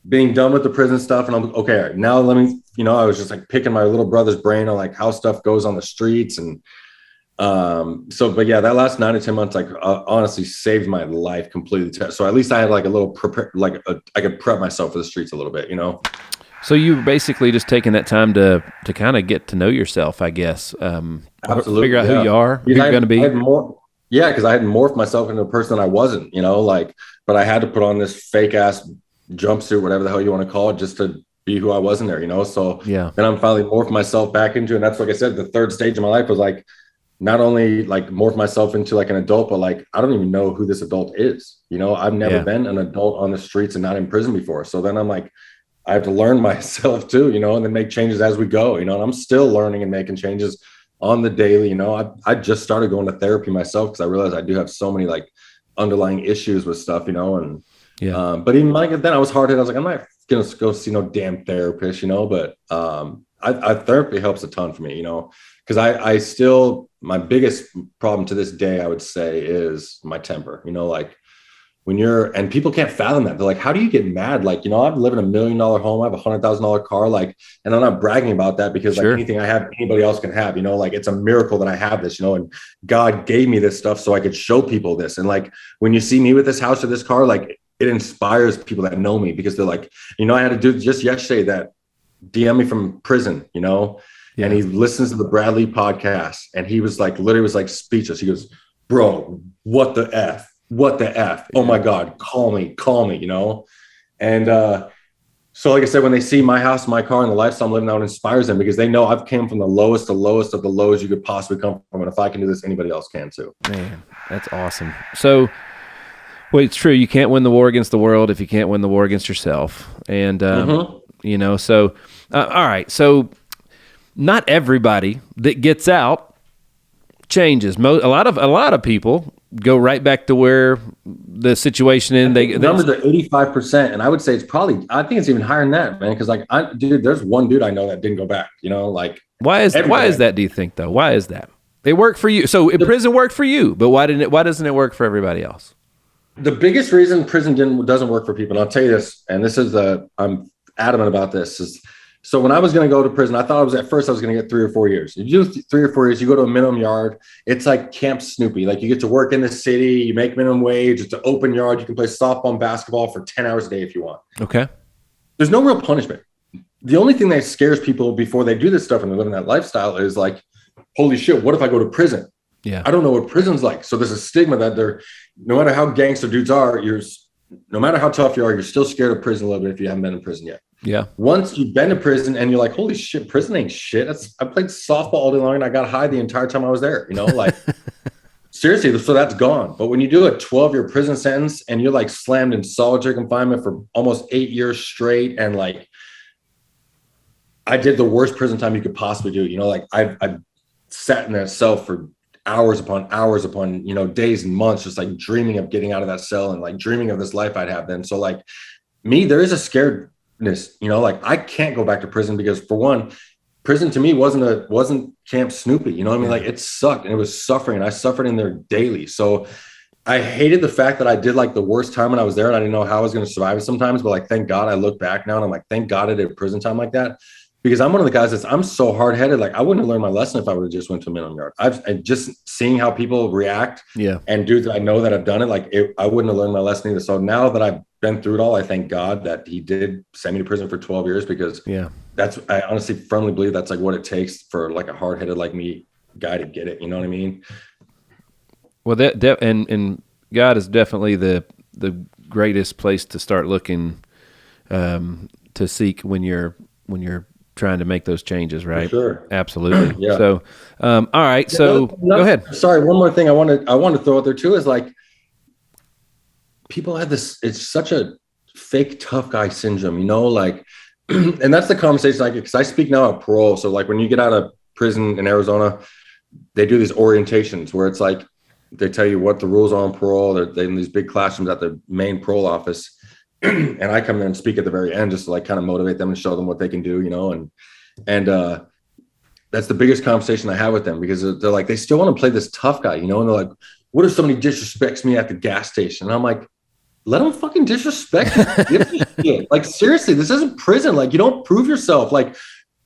Speaker 3: being done with the prison stuff. And I'm like, okay, all right, now let me, I was just like picking my little brother's brain on like how stuff goes on the streets. And but yeah, that last 9 to 10 months, like honestly saved my life completely. So at least I had like a little I could prep myself for the streets a little bit,
Speaker 1: So you were basically just taking that time to kind of get to know yourself, I guess.
Speaker 3: Absolutely.
Speaker 1: Figure out who you are, who you're going to be.
Speaker 3: Yeah, because I had morphed myself into a person I wasn't, but I had to put on this fake ass jumpsuit, whatever the hell you want to call it, just to be who I was in there, So yeah, then I'm finally morphed myself back into, and that's like I said, the third stage of my life was like, not only like morph myself into like an adult, but like, I don't even know who this adult is. I've never been an adult on the streets and not in prison before. So then I'm like, I have to learn myself too, and then make changes as we go, and I'm still learning and making changes on the daily. I just started going to therapy myself because I realized I do have so many like underlying issues with stuff, and
Speaker 1: Yeah.
Speaker 3: But even like then I was hard-headed. I was like, I'm not going to go see no damn therapist, but therapy helps a ton for me, because I still, my biggest problem to this day, I would say, is my temper, like when and people can't fathom that. They're like, how do you get mad? Like, I live in $1 million home. I have $100,000 car. Like, and I'm not bragging about that because like anything I have, anybody else can have, like it's a miracle that I have this, and God gave me this stuff so I could show people this. And like, when you see me with this house or this car, like it inspires people that know me because they're like, I had a dude just yesterday that DM me from prison, and he listens to the Bradley podcast and he was like, literally was like speechless. He goes, bro, what the F? Oh my God, call me, And so like I said, when they see my house, my car, and the lifestyle I'm living out, it inspires them because they know I've came from the lowest of the lows you could possibly come from. And if I can do this, anybody else can too.
Speaker 1: Man, that's awesome. So, well, it's true. You can't win the war against the world if you can't win the war against yourself. And, so, all right. So not everybody that gets out changes. A lot of people go right back to where the situation in.
Speaker 3: Numbers are 85%, and I would say I think it's even higher than that, man. Because like, there's one dude I know that didn't go back. Like,
Speaker 1: why is that? Do you think though? Why is that? It worked for you, so prison worked for you, but why doesn't it work for everybody else?
Speaker 3: The biggest reason prison doesn't work for people, and I'll tell you this, and this is I'm adamant about this, is so when I was going to go to prison, I thought at first I was going to get 3 or 4 years. If you do 3 or 4 years, you go to a minimum yard. It's like Camp Snoopy. Like you get to work in the city, you make minimum wage. It's an open yard. You can play softball and basketball for 10 hours a day if you want.
Speaker 1: Okay.
Speaker 3: There's no real punishment. The only thing that scares people before they do this stuff and they're living that lifestyle is like, holy shit, what if I go to prison?
Speaker 1: Yeah.
Speaker 3: I don't know what prison's like. So there's a stigma that no matter how gangster dudes are, no matter how tough you are, you're still scared of prison a little bit if you haven't been in prison yet.
Speaker 1: Yeah.
Speaker 3: Once you've been to prison and you're like, holy shit, prison ain't shit. I played softball all day long and I got high the entire time I was there, like seriously. So that's gone. But when you do a 12-year prison sentence and you're like slammed in solitary confinement for almost 8 years straight. And like, I did the worst prison time you could possibly do, like I sat in that cell for hours upon days and months, just like dreaming of getting out of that cell and like dreaming of this life I'd have then. So like me, there is a scaredness, like I can't go back to prison because for one, prison to me wasn't Camp Snoopy. Like it sucked and it was suffering and I suffered in there daily. So I hated the fact that I did like the worst time when I was there and I didn't know how I was going to survive it sometimes, but like, thank God I look back now and I'm like, thank God I did a prison time like that. Because I'm one of the guys I'm so hard-headed. Like I wouldn't have learned my lesson if I would have just went to a minimum yard. I've just seeing how people react and dudes that I know that I've done it. I wouldn't have learned my lesson either. So now that I've been through it all, I thank God that he did send me to prison for 12 years because I honestly firmly believe that's like what it takes for like a hard-headed like me guy to get it. You know what I mean?
Speaker 1: Well, and God is definitely the greatest place to start looking to seek when you're trying to make those changes, right? For sure. Absolutely. Yeah. So, all right. So go ahead. Sorry.
Speaker 3: One more thing I want to throw out there too is like people have this, it's such a fake tough guy syndrome, like, and that's the conversation because I speak now at parole. So like when you get out of prison in Arizona, they do these orientations where it's like, they tell you what the rules are on parole. They're in these big classrooms at the main parole office. And I come there and speak at the very end just to like kind of motivate them and show them what they can do, and that's the biggest conversation I have with them because they're like, they still want to play this tough guy, and they're like, what if somebody disrespects me at the gas station? And I'm like, let them fucking disrespect you. Like, seriously, this isn't prison. Like, you don't prove yourself. Like,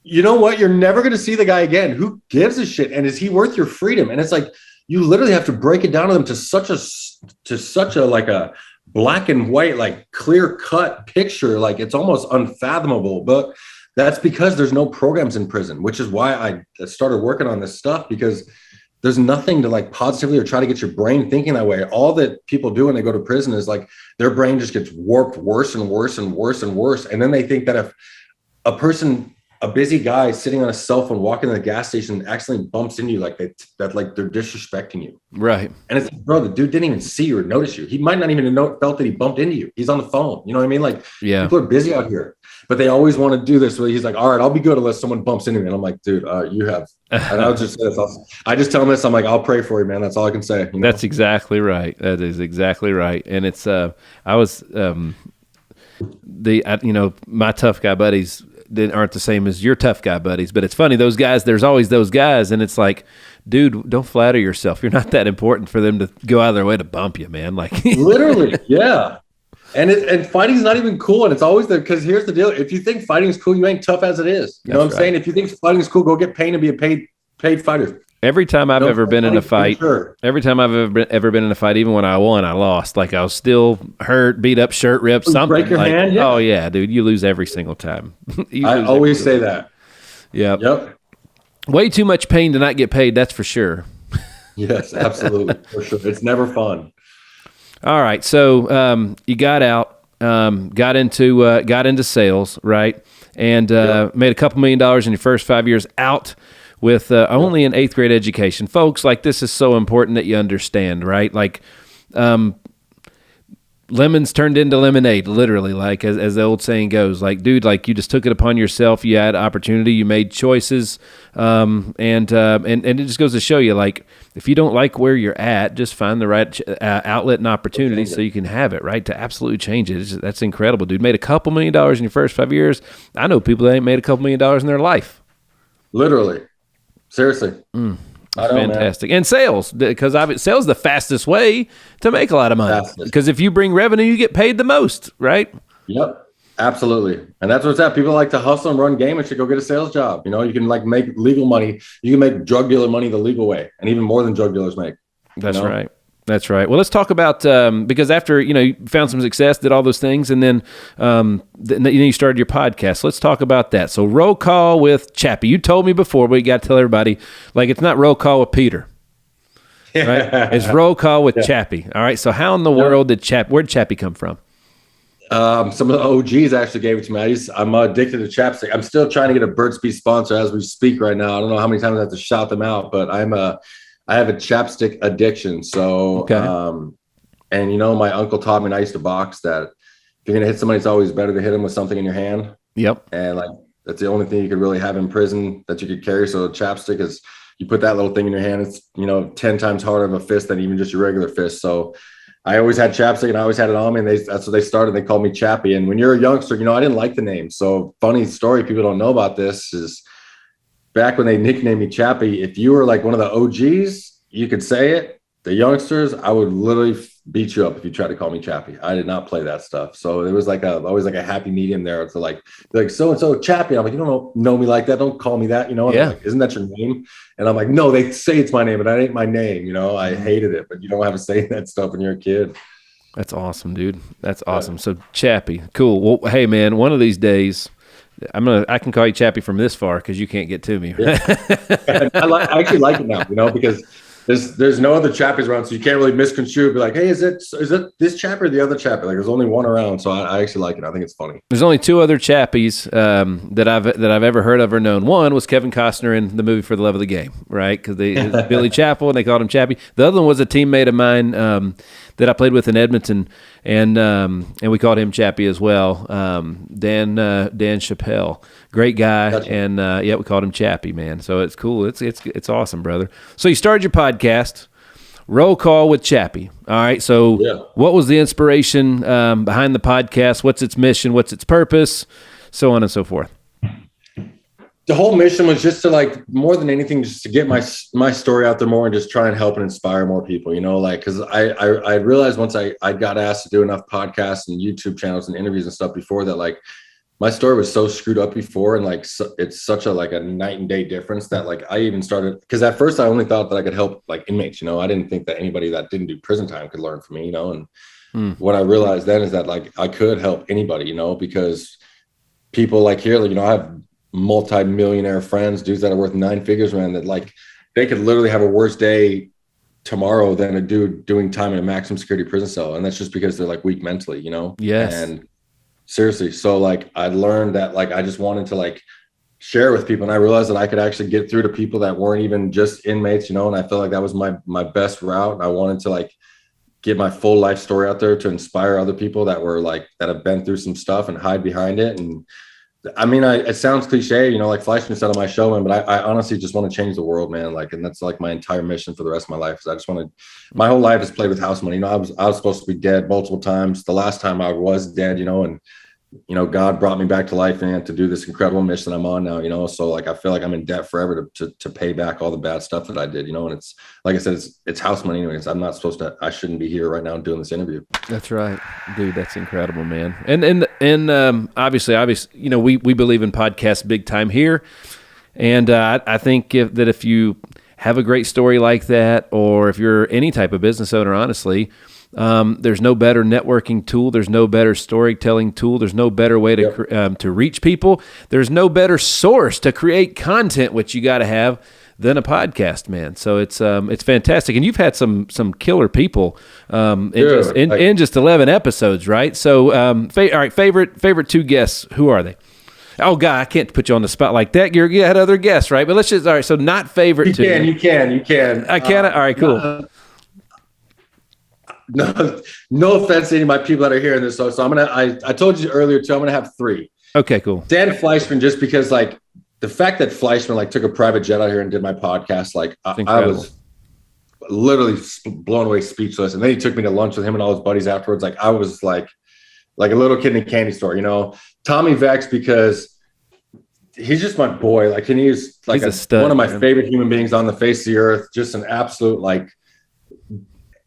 Speaker 3: you know what? You're never going to see the guy again. Who gives a shit? And is he worth your freedom? And it's like, you literally have to break it down to them to such a like a black and white, like clear cut picture. Like it's almost unfathomable, but that's because there's no programs in prison, which is why I started working on this stuff, because there's nothing to like positively or try to get your brain thinking that way. All that people do when they go to prison is like their brain just gets warped worse and worse and worse and worse. And then they think that if a busy guy sitting on a cell phone walking to the gas station accidentally bumps into you, like that like they're disrespecting you.
Speaker 1: Right.
Speaker 3: And it's, bro, the dude didn't even see you or notice you. He might not even felt that he bumped into you. He's on the phone. You know what I mean? Like, people are busy out here. but they always want to do this. So he's like, all right, I'll be good unless someone bumps into me. And I'm like, dude, you have, and I'll just say this. I just tell him this. I'm like, I'll pray for you, man. That's all I can say. You know?
Speaker 1: That's exactly right. That is exactly right. And it's, I was, my tough guy buddies aren't the same as your tough guy buddies, but it's funny. Those guys, there's always those guys. And it's like, dude, don't flatter yourself. You're not that important for them to go out of their way to bump you, man. Like
Speaker 3: literally. Yeah. And fighting's not even cool. And it's always because here's the deal. If you think fighting's cool, you ain't tough as it is. You know what I'm saying? If you think fighting's cool, go get paid and be a paid fighter.
Speaker 1: Every time I've ever been in a fight, every time I've ever been in a fight, even when I won, I lost. Like I was still hurt, beat up, shirt ripped, something.
Speaker 3: Break your hand? Yeah.
Speaker 1: Oh yeah, dude, you lose every single time.
Speaker 3: I always say that.
Speaker 1: Yeah.
Speaker 3: Yep.
Speaker 1: Way too much pain to not get paid. That's for sure.
Speaker 3: Yes, absolutely, for sure. It's never fun.
Speaker 1: All right, so you got out, got into sales, right, and made a couple $1 million in your first 5 years out with only an 8th grade education. Folks, like this is so important that you understand, right? Like lemons turned into lemonade, literally, like as the old saying goes. Like, dude, like you just took it upon yourself. You had opportunity, you made choices, and it just goes to show you, like, if you don't like where you're at, just find the right outlet and opportunity so you can have it, right, to absolutely change it. That's incredible, dude. Made a couple $1 million in your first 5 years. I know people that ain't made a couple $1 million in their life.
Speaker 3: Literally. Seriously.
Speaker 1: Fantastic. And sales, because sales is the fastest way to make a lot of money. Because if you bring revenue, you get paid the most, right?
Speaker 3: Yep. Absolutely. And that's what's that. People like to hustle and run game and should go get a sales job. You know, you can like make legal money. You can make drug dealer money the legal way, and even more than drug dealers make.
Speaker 1: That's right. That's right. Well, let's talk about, because after, you found some success, did all those things, and then you started your podcast. So let's talk about that. So roll call with Chappie. You told me before, but you got to tell everybody, like, it's not roll call with Peter. Right? It's roll call with Chappie. All right. So how in the world where'd Chappie come from?
Speaker 3: Some of the OGs actually gave it to me. I'm addicted to Chapstick. I'm still trying to get a Burt's Bees sponsor as we speak right now. I don't know how many times I have to shout them out, but I have a Chapstick addiction. So, and my uncle taught me, and I used to box, that if you're going to hit somebody, it's always better to hit them with something in your hand. Yep. And like, that's the only thing you could really have in prison that you could carry. So Chapstick is, you put that little thing in your hand, it's, 10 times harder of a fist than even just your regular fist. So I always had Chapstick, and I always had it on me, and that's what they started. They called me Chappie. And when you're a youngster, I didn't like the name. So funny story, people don't know about this, is back when they nicknamed me Chappie, if you were like one of the OGs, you could say it. The youngsters, I would literally beat you up if you tried to call me Chappie. I did not play that stuff. So there was always a happy medium there to like so-and-so Chappie. I'm like, you don't know me like that. Don't call me that. Like, isn't that your name? And I'm like, no, they say it's my name, but that ain't my name. I hated it, but you don't have to say that stuff when you're a kid.
Speaker 1: That's awesome, dude. That's awesome. Yeah. So Chappie, cool. Well, hey man, one of these days, I can call you Chappie from this far because you can't get to me.
Speaker 3: Yeah. I actually like it now, because there's no other Chappies around, so you can't really misconstrue. Be like, hey, is it this Chappie or the other Chappie? Like, there's only one around, so I actually like it. I think it's funny.
Speaker 1: There's only two other Chappies that I've ever heard of or known. One was Kevin Costner in the movie For the Love of the Game, right? Because it was Billy Chappell, and they called him Chappie. The other one was a teammate of mine that I played with in Edmonton, and we called him Chappie as well. Dan Chappelle, great guy, gotcha. And we called him Chappie, man. So it's cool. It's awesome, brother. So you started your podcast, Roll Call with Chappie. All right. So what was the inspiration behind the podcast? What's its mission? What's its purpose? So on and so forth.
Speaker 3: The whole mission was just to, like, more than anything, just to get my story out there more and just try and help and inspire more people, because I realized once I got asked to do enough podcasts and YouTube channels and interviews and stuff before that, like, my story was so screwed up before, and like it's such a night and day difference that, like, I even started, because at first I only thought that I could help like inmates, I didn't think that anybody that didn't do prison time could learn from me, and what I realized then is that, like, I could help anybody, because people like here, like, I have multi-millionaire friends, dudes that are worth 9 figures, man, that, like, they could literally have a worse day tomorrow than a dude doing time in a maximum security prison cell, and that's just because they're, like, weak mentally,
Speaker 1: Yes.
Speaker 3: And seriously, so, like, I learned that, like, I just wanted to, like, share with people, and I realized that I could actually get through to people that weren't even just inmates, and I felt like that was my best route, and I wanted to, like, get my full life story out there to inspire other people that were, like, that have been through some stuff and hide behind it, and I mean, it sounds cliche, you know, like Fleischman said on my show, man, but I honestly just want to change the world, man. Like, and that's like my entire mission for the rest of my life. Is I just want to, my whole life is played with house money. You know, I was supposed to be dead multiple times. The last time I was dead, you know, and, you know, God brought me back to life and to do this incredible mission I'm on now, you know? So like, I feel like I'm in debt forever to pay back all the bad stuff that I did, you know? And it's, like I said, it's house money anyways. I'm not supposed to, I shouldn't be here right now doing this interview.
Speaker 1: That's right, dude. That's incredible, man. And obviously, you know, we believe in podcasts big time here. And I think if you have a great story like that, or if you're any type of business owner, honestly, there's no better networking tool. There's no better storytelling tool. There's no better way to reach people. There's no better source to create content, which you got to have, than a podcast, man. So it's fantastic. And you've had some killer people in just 11 episodes, right? So all right, favorite two guests, who are they? Oh God, I can't put you on the spot like that. You had other guests, right? But let's just, all right, so not favorite two.
Speaker 3: You can.
Speaker 1: I can. All right, cool.
Speaker 3: No offense to any of my people that are hearing this. So I told you earlier too, I'm going to have three.
Speaker 1: Okay, cool.
Speaker 3: Dan Fleischman, just because like the fact that Fleischman like took a private jet out here and did my podcast, like I was literally blown away, speechless. And then he took me to lunch with him and all his buddies afterwards. Like I was like a little kid in a candy store, you know. Tommy Vex, because he's just my boy. Like, and he's like
Speaker 1: a stud,
Speaker 3: one of my favorite human beings on the face of the earth. Just an absolute like.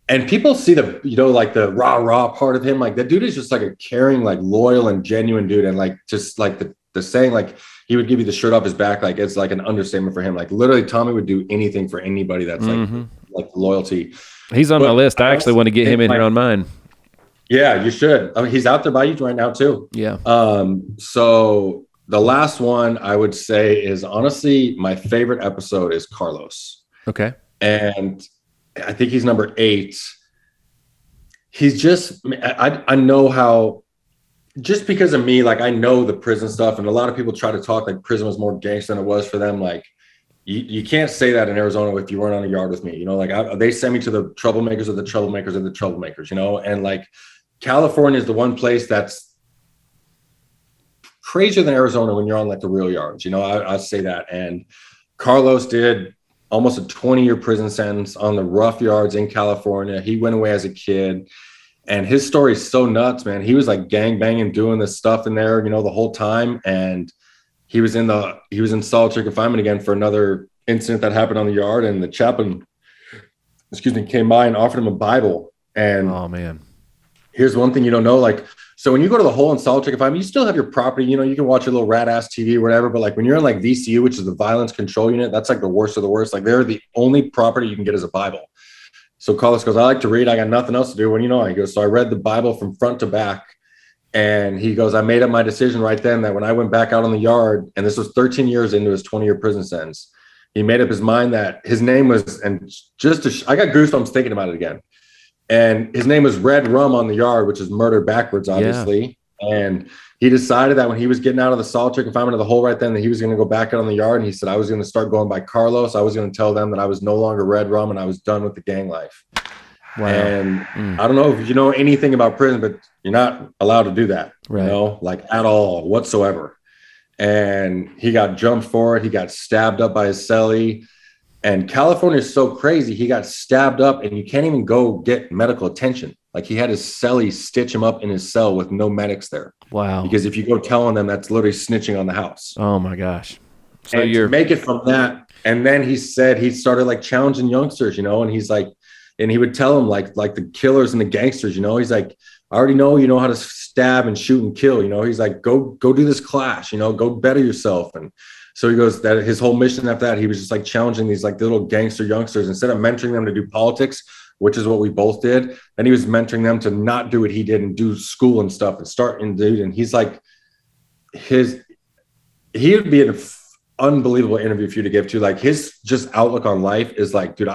Speaker 3: And people see the, you know, like the rah part of him. Like that dude is just like a caring, like loyal and genuine dude. And like, just like the saying, like he would give you the shirt off his back. Like it's like an understatement for him. Like literally Tommy would do anything for anybody that's like loyalty.
Speaker 1: He's on my list. I actually want to get him in here on mine.
Speaker 3: Yeah, you should. I mean, he's out there by you right now too.
Speaker 1: Yeah.
Speaker 3: So the last one I would say is honestly, my favorite episode is Carlos.
Speaker 1: Okay.
Speaker 3: And I think he's number 8. He's just, I know how, just because of me, like I know the prison stuff, and a lot of people try to talk like prison was more gangster than it was for them. Like you can't say that in Arizona if you weren't on a yard with me, you know, like they send me to the troublemakers of the troublemakers of the troublemakers, you know, and like California is the one place that's crazier than Arizona when you're on like the real yards, you know, I say that. And Carlos did almost a 20-year prison sentence on the rough yards in California. He went away as a kid, and his story is so nuts, man. He was like gang banging, doing this stuff in there, you know, the whole time. And he was in solitary confinement again for another incident that happened on the yard. And the chaplain, came by and offered him a Bible. And
Speaker 1: oh man,
Speaker 3: here's one thing you don't know, like, so when you go to the hole in solitary confinement, you still have your property, you know, you can watch a little rat ass TV or whatever, but like when you're in like VCU, which is the violence control unit, that's like the worst of the worst. Like they're the only property you can get is a Bible. So Carlos goes, I like to read. I got nothing else to do. When, you know, he goes, so I read the Bible from front to back. And he goes, I made up my decision right then that when I went back out on the yard, and this was 13 years into his 20-year prison sentence, he made up his mind that his name was, and just I got goosebumps thinking about it again. And his name was Red Rum on the yard, which is murder backwards, obviously. Yeah. And he decided that when he was getting out of the solitary confinement of the hole right then, that he was going to go back out on the yard. And he said, I was going to start going by Carlos. I was going to tell them that I was no longer Red Rum and I was done with the gang life. Wow. And I don't know if you know anything about prison, but you're not allowed to do that, right? You know, like at all whatsoever. And he got jumped for it. He got stabbed up by his cellie. And California is so crazy. He got stabbed up and you can't even go get medical attention. Like he had his cellie stitch him up in his cell with no medics there.
Speaker 1: Wow.
Speaker 3: Because if you go telling them, that's literally snitching on the house.
Speaker 1: Oh my gosh. So
Speaker 3: and to make it from that. And then he said he started like challenging youngsters, you know, and he's like, and he would tell them like the killers and the gangsters, you know, he's like, I already know, you know how to stab and shoot and kill, you know, he's like, go do this class, you know, go better yourself. And so he goes that his whole mission after that, he was just like challenging these like little gangster youngsters instead of mentoring them to do politics, which is what we both did. Then he was mentoring them to not do what he did and do school and stuff and start and dude. And he's like, he would be an unbelievable interview for you to give to. Like his just outlook on life is like, dude,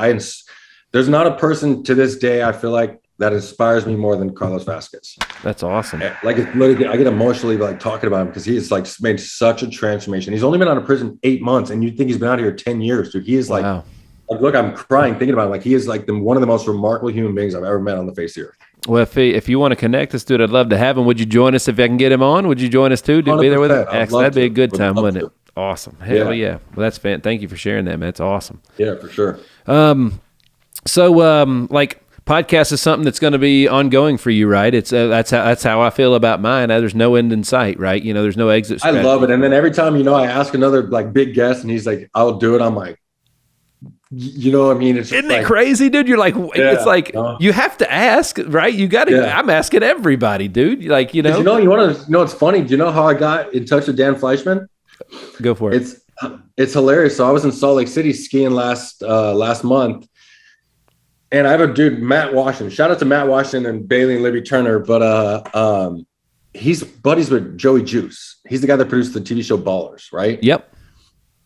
Speaker 3: there's not a person to this day I feel like that inspires me more than Carlos Vasquez.
Speaker 1: That's awesome.
Speaker 3: Like it's literally, I get emotionally like talking about him because he has like made such a transformation. He's only been out of prison 8 months, and you think he's been out here 10 years, dude. He is like, look, I'm crying thinking about him. Like he is like one of the most remarkable human beings I've ever met on the face of the earth.
Speaker 1: Well, if you want to connect us to it, I'd love to have him. Would you join us if I can get him on? Would you join us too? Be there with us? That'd be a good time, wouldn't it? Awesome. Hell yeah. Well, that's fantastic. Thank you for sharing that, man. That's awesome.
Speaker 3: Yeah, for sure.
Speaker 1: So, like, podcast is something that's going to be ongoing for you, right? It's that's how I feel about mine. There's no end in sight, right? There's no exit strategy.
Speaker 3: I love it. And then every time, I ask another like big guest and he's like, I'll do it. I'm like, what I mean? It's
Speaker 1: Isn't it crazy, dude? You're like, it's like, you have to ask, right? You got to, I'm asking everybody, dude. Like,
Speaker 3: you want to know, it's funny. Do you know how I got in touch with Dan Fleischman?
Speaker 1: Go for it.
Speaker 3: It's hilarious. So I was in Salt Lake City skiing last month. And I have a dude, Matt Washington. Shout out to Matt Washington and Bailey and Libby Turner. But he's buddies with Joey Juice. He's the guy that produced the TV show Ballers, right?
Speaker 1: Yep.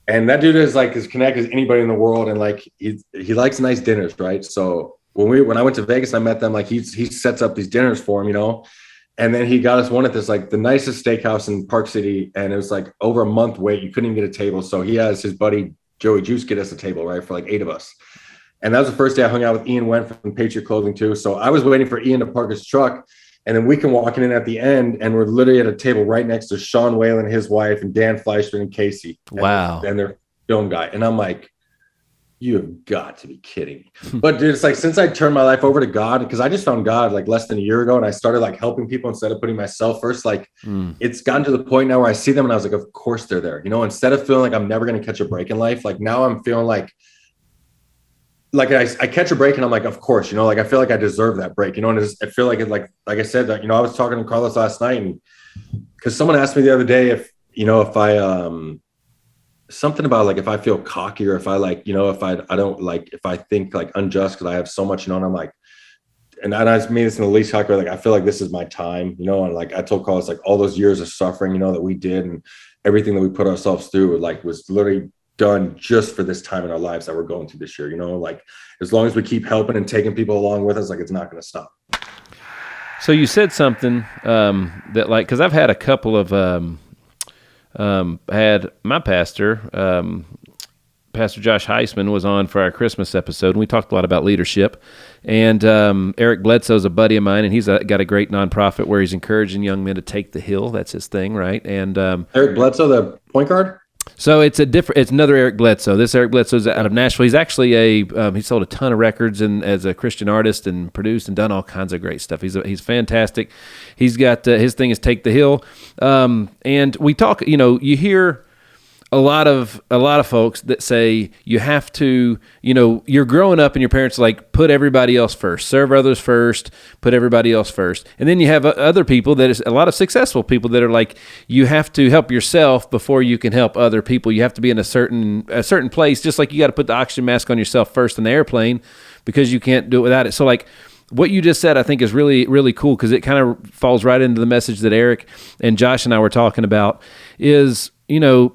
Speaker 3: And that dude is like as connected as anybody in the world. And like he likes nice dinners, right? So when I went to Vegas, I met them. Like he sets up these dinners for him, And then he got us one at this like the nicest steakhouse in Park City, and it was like over a month wait. You couldn't even get a table. So he has his buddy Joey Juice get us a table, right, for like 8 of us. And that was the first day I hung out with Ian Wendt from Patriot Clothing too. So I was waiting for Ian to park his truck, and then we can walk in at the end, and we're literally at a table right next to Sean Whalen, his wife, and Dan Fleischman and Casey.
Speaker 1: Wow.
Speaker 3: And their film guy. And I'm like, you have got to be kidding me. But dude, it's like, since I turned my life over to God, because I just found God like less than a year ago, and I started like helping people instead of putting myself first, like it's gotten to the point now where I see them and I was like, of course they're there. Instead of feeling like I'm never going to catch a break in life, like now I'm feeling like I catch a break and I'm like, of course, like I feel like I deserve that break, and I feel like it, like I said, that, I was talking to Carlos last night, and because someone asked me the other day if I, something about like, if I feel cocky or if I like, if I don't like, if I think like unjust because I have so much, and I'm like, and I mean this in the least cocky, like I feel like this is my time, and like I told Carlos, like all those years of suffering, that we did and everything that we put ourselves through, like was literally done just for this time in our lives that we're going through this year, like as long as we keep helping and taking people along with us, like it's not going to stop.
Speaker 1: So you said something that like, because I've had a couple of had my pastor, Pastor Josh Heisman, was on for our Christmas episode, and we talked a lot about leadership. And Eric Bledsoe is a buddy of mine, and he's got a great nonprofit where he's encouraging young men to take the hill. That's his thing, right? And
Speaker 3: Eric Bledsoe, the point guard.
Speaker 1: So it's another Eric Bledsoe. This Eric Bledsoe is out of Nashville. He's actually he sold a ton of records and as a Christian artist and produced and done all kinds of great stuff. He's fantastic. He's got his thing is Take the Hill, and we talk. You hear a lot of folks that say you have to, you're growing up and your parents are like, put everybody else first, serve others first, put everybody else first. And then you have other people that is a lot of successful people that are like, you have to help yourself before you can help other people. You have to be in a certain place, just like you got to put the oxygen mask on yourself first in the airplane because you can't do it without it. So like, what you just said, I think, is really, really cool because it kind of falls right into the message that Eric and Josh and I were talking about is,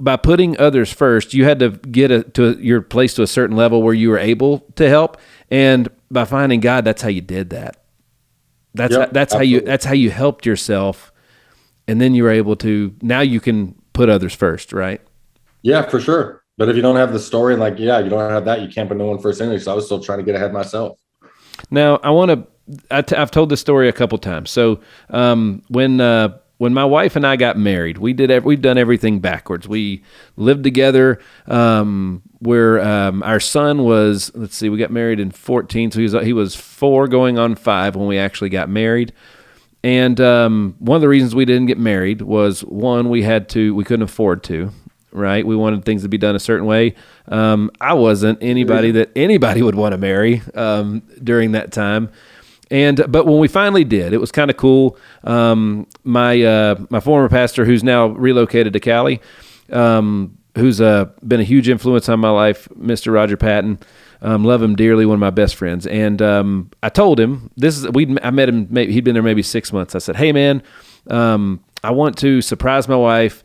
Speaker 1: by putting others first, you had to get to your place to a certain level where you were able to help. And by finding God, that's how you did that. That's how you helped yourself. And then you were able to, now you can put others first, right?
Speaker 3: Yeah, for sure. But if you don't have the story, like, you don't have that, you can't put no one first anyway. So I was still trying to get ahead myself.
Speaker 1: Now, I've told this story a couple times. So when my wife and I got married, we've done everything backwards. We lived together where our son was, we got married in 14, so he was 4 going on 5 when we actually got married. And one of the reasons we didn't get married was, one, we couldn't afford to, right? We wanted things to be done a certain way. I wasn't anybody that anybody would want to marry during that time. But when we finally did, it was kind of cool. My former pastor, who's now relocated to Cali, who's been a huge influence on my life, Mr. Roger Patton, love him dearly, one of my best friends. And I told him I met him. He'd been there maybe 6 months. I said, "Hey man, I want to surprise my wife,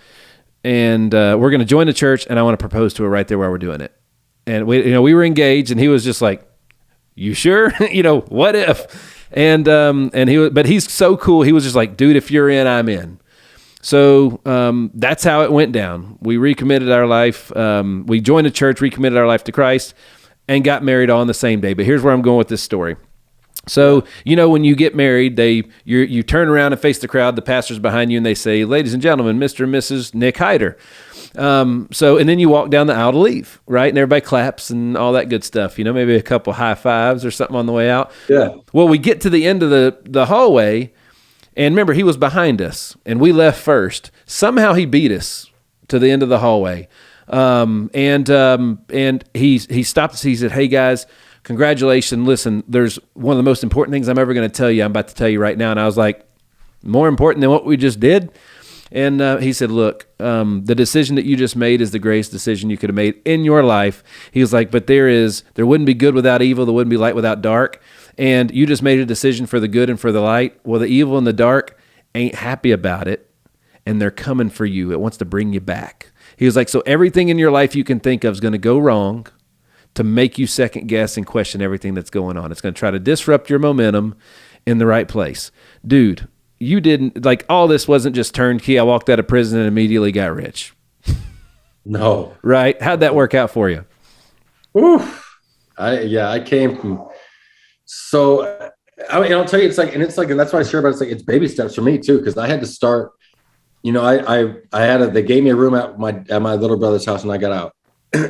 Speaker 1: and we're going to join the church, and I want to propose to her right there while we're doing it." And we were engaged, and he was just like, "You sure? What if?" But he's so cool. He was just like, "Dude, if you're in, I'm in." So that's how it went down. We recommitted our life. We joined the church, recommitted our life to Christ, and got married on the same day. But here's where I'm going with this story. So, when you get married, you turn around and face the crowd, the pastor's behind you, and they say, "Ladies and gentlemen, Mr. and Mrs. Nick Hyder." And then you walk down the aisle to leave, right? And everybody claps and all that good stuff, maybe a couple high fives or something on the way out.
Speaker 3: Yeah.
Speaker 1: Well, we get to the end of the hallway, and remember, he was behind us, and we left first. Somehow he beat us to the end of the hallway. And he stopped us. He said, "Hey guys, congratulations. Listen, there's one of the most important things I'm ever going to tell you. I'm about to tell you right now." And I was like, "More important than what we just did?" And he said, "Look, the decision that you just made is the greatest decision you could have made in your life." He was like, "But there wouldn't be good without evil. There wouldn't be light without dark. And you just made a decision for the good and for the light. Well, the evil and the dark ain't happy about it, and they're coming for you. It wants to bring you back." He was like, "So everything in your life you can think of is going to go wrong to make you second guess and question everything that's going on. It's going to try to disrupt your momentum in the right place." Dude, you didn't, all this wasn't just turnkey. I walked out of prison and immediately got rich.
Speaker 3: No.
Speaker 1: Right? How'd that work out for you?
Speaker 3: Oof. I came from, so I'll tell you, and that's why I share about it. It's baby steps for me too. Cause I had to start, they gave me a room at my little brother's house when I got out.